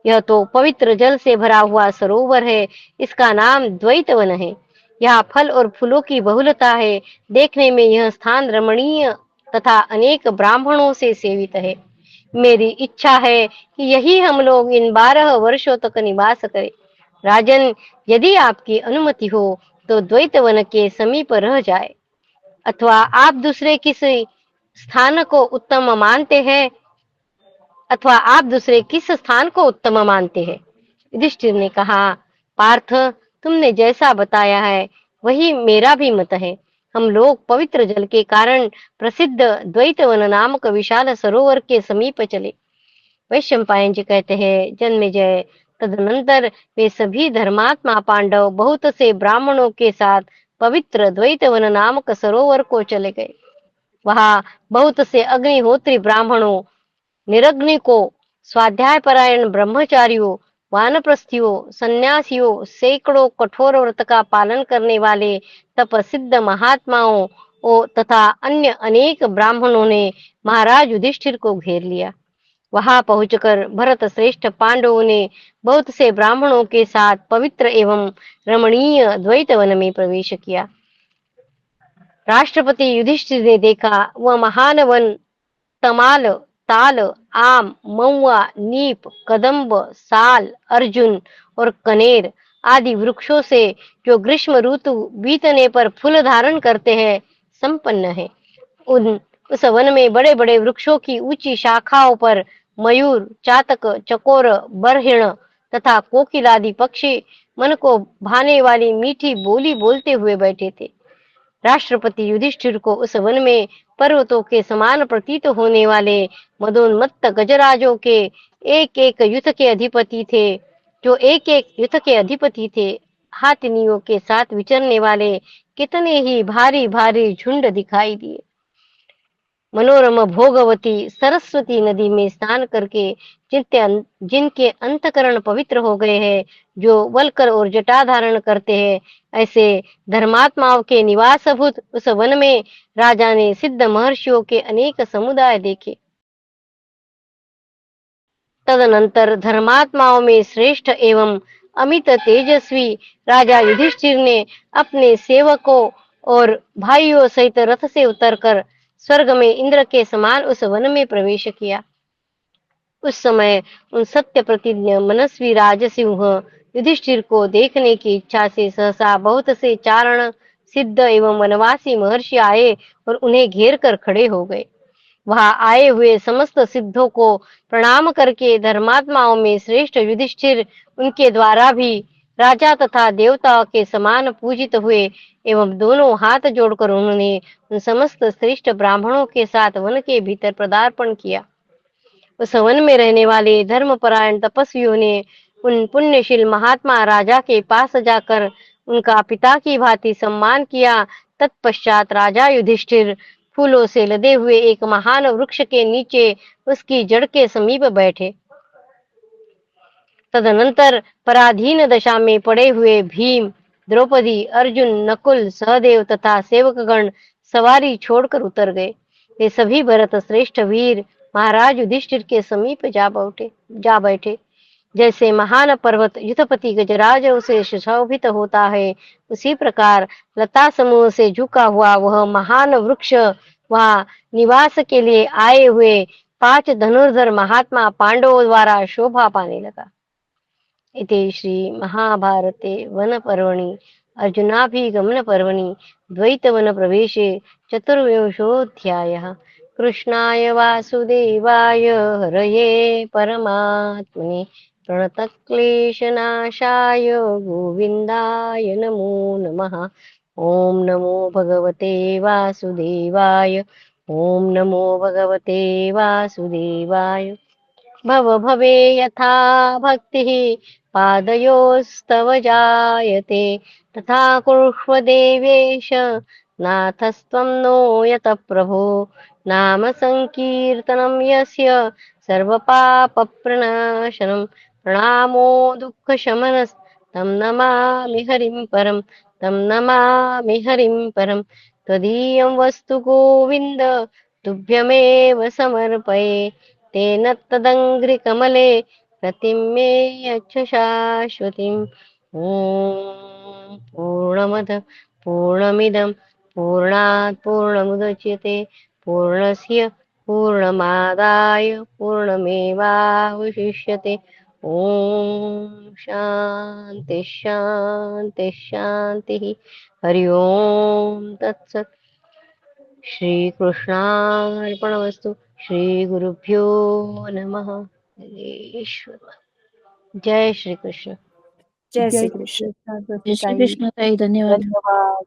यह तो पवित्र जल से भरा हुआ सरोवर है, इसका नाम द्वैत वन है। यहाँ फल और फूलों की बहुलता है। देखने में यह स्थान रमणीय तथा अनेक ब्राह्मणों से सेवित है। मेरी इच्छा है कि यही हम लोग इन 12 वर्षों तक निवास करें। राजन, यदि आपकी अनुमति हो तो द्वैत वन के समीप रह जाए, अथवा आप दूसरे किसी स्थान को उत्तम मानते हैं अथवा आप दूसरे किस स्थान को उत्तम मानते हैं? युधिष्ठिर ने कहा, पार्थ, तुमने जैसा बताया है वही मेरा भी मत है। हम लोग पवित्र जल के कारण प्रसिद्ध द्वैतवन नामक विशाल सरोवर के समीप चले। वैशंपायन जी कहते हैं, जन्मेजय, तदनंतर वे सभी धर्मात्मा पांडव बहुत से ब्राह्मणों के साथ पवित्र द्वैतवन नामक सरोवर को चले गए। वहां बहुत से अग्निहोत्री ब्राह्मणों, निरग्निकों, स्वाध्याय परायण ब्रह्मचारियों, वानप्रस्थियों, सन्यासियों, सैकड़ों कठोर व्रत का पालन करने वाले तपसिद्ध महात्माओं तथा अन्य अनेक ब्राह्मणों ने महाराज युधिष्ठिर को घेर लिया। वहां पहुंचकर भरत श्रेष्ठ पांडवों ने बहुत से ब्राह्मणों के साथ पवित्र एवं रमणीय द्वैत वन में प्रवेश किया। राष्ट्रपति युधिष्ठिर ने देखा, वह महान वन तमाल, ताल, आम, महुआ, नीप, कदम्ब, साल, अर्जुन और कनेर आदि वृक्षों से, जो ग्रीष्म ऋतु बीतने पर फूल धारण करते हैं, संपन्न है। उस वन में बड़े बड़े वृक्षों की ऊंची शाखाओं पर मयूर, चातक, चकोर, बरहिण तथा कोकिलादि पक्षी मन को भाने वाली मीठी बोली बोलते हुए बैठे थे। राष्ट्रपति युधिष्ठिर को उस वन में पर्वतों के समान प्रतीत होने वाले मदोन्मत्त गजराजों के एक एक युद्ध के अधिपति थे, जो एक एक युद्ध के अधिपति थे, हाथिनियों के साथ विचरने वाले कितने ही भारी भारी झुंड दिखाई दिए। मनोरम भोगवती सरस्वती नदी में स्नान करके जिनके अंतकरण पवित्र हो गए हैं, जो वल्कर और जटा धारण करते हैं, ऐसे धर्मात्माओं के निवासभूत उस वन में राजा ने सिद्ध महर्षियों के अनेक समुदाय देखे। तदनंतर धर्मात्माओं में श्रेष्ठ एवं अमित तेजस्वी राजा युधिष्ठिर ने अपने सेवकों और भाइयों सहित रथ से उतरकर स्वर्ग में इंद्र के समान उस वन में प्रवेश किया। उस समय उन सत्य प्रतिज्ञ मनस्वी राजसिंह युधिष्ठिर को देखने की इच्छा से सहसा बहुत से चारण, सिद्ध एवं वनवासी महर्षि आए और उन्हें घेर कर खड़े हो गए। वहां आए हुए समस्त सिद्धों को प्रणाम करके धर्मात्माओं में श्रेष्ठ युधिष्ठिर उनके द्वारा भी राजा तथा देवता के समान पूजित हुए एवं दोनों हाथ जोड़कर उन्होंने उन समस्त श्रेष्ठ ब्राह्मणों के साथ वन के भीतर पदार्पण किया। उस वन में रहने वाले धर्मपरायण तपस्वियों ने उन पुण्यशील महात्मा राजा के पास जाकर उनका पिता की भांति सम्मान किया। तत्पश्चात राजा युधिष्ठिर फूलों से लदे हुए एक महान वृक्ष के नीचे उसकी जड़ के समीप बैठे। तदनंतर पराधीन दशा में पड़े हुए भीम, द्रौपदी, अर्जुन, नकुल, सहदेव तथा सेवकगण सवारी छोड़कर उतर गए। वे सभी भरत श्रेष्ठ वीर महाराज युधिष्ठिर के समीप जा बैठे। जैसे महान पर्वत युद्धपति गजराज उसे सुशोभित होता है, उसी प्रकार लता समूह से झुका हुआ वह महान वृक्ष वहां निवास के लिए आए हुए 5 धनुर्धर महात्मा पांडवों द्वारा शोभा पाने लगा। इति श्री महाभारते वन पर्वणि अर्जुनाभिगमन पर्वणि द्वैतवन प्रवेशे चतुर्विंशोऽध्यायः। कृष्णाय वासुदेवाय हरये परमात्मने प्रणतक्लेशनाशाय गोविन्दाय नमो नमः। ओम नमो भगवते वासुदेवाय। ओम नमो भगवते वासुदेवाय। भव भवे यथा भक्तिः पादयोस्तव जायते, तथा कुरुष्व देवेश नाथस्त्वं नो यत प्रभो। नाम संकीर्तनं यस्य सर्वपापप्रणाशनं, प्रणामो दुःखशमनस् तं नमामि हरिं परं। तं नमामि हरिं परं। त्वदीयं वस्तु गोविन्द तुभ्यमेव समर्पये। तेन तदङ्घ्रिकमले रतिं मे यच्छ शाश्वतीम्। ॐ पूर्णमदः पूर्णमिदं पूर्णात् पूर्णमुदच्यते पूर्णस्य पूर्णमादाय पूर्णमेवावशिष्यते। ॐ शान्ति शान्ति शान्तिः। हरि ओम तत्सत्। श्रीकृष्णार्पणमस्तु। श्रीगुरुभ्यो नमः। हरेश्वर। जय श्री कृष्ण। जय जय श्री श्री कृष्ण। कृष्ण। जय श्री ताई, कृष्ण ताई, धन्यवाद। धन्यवाद।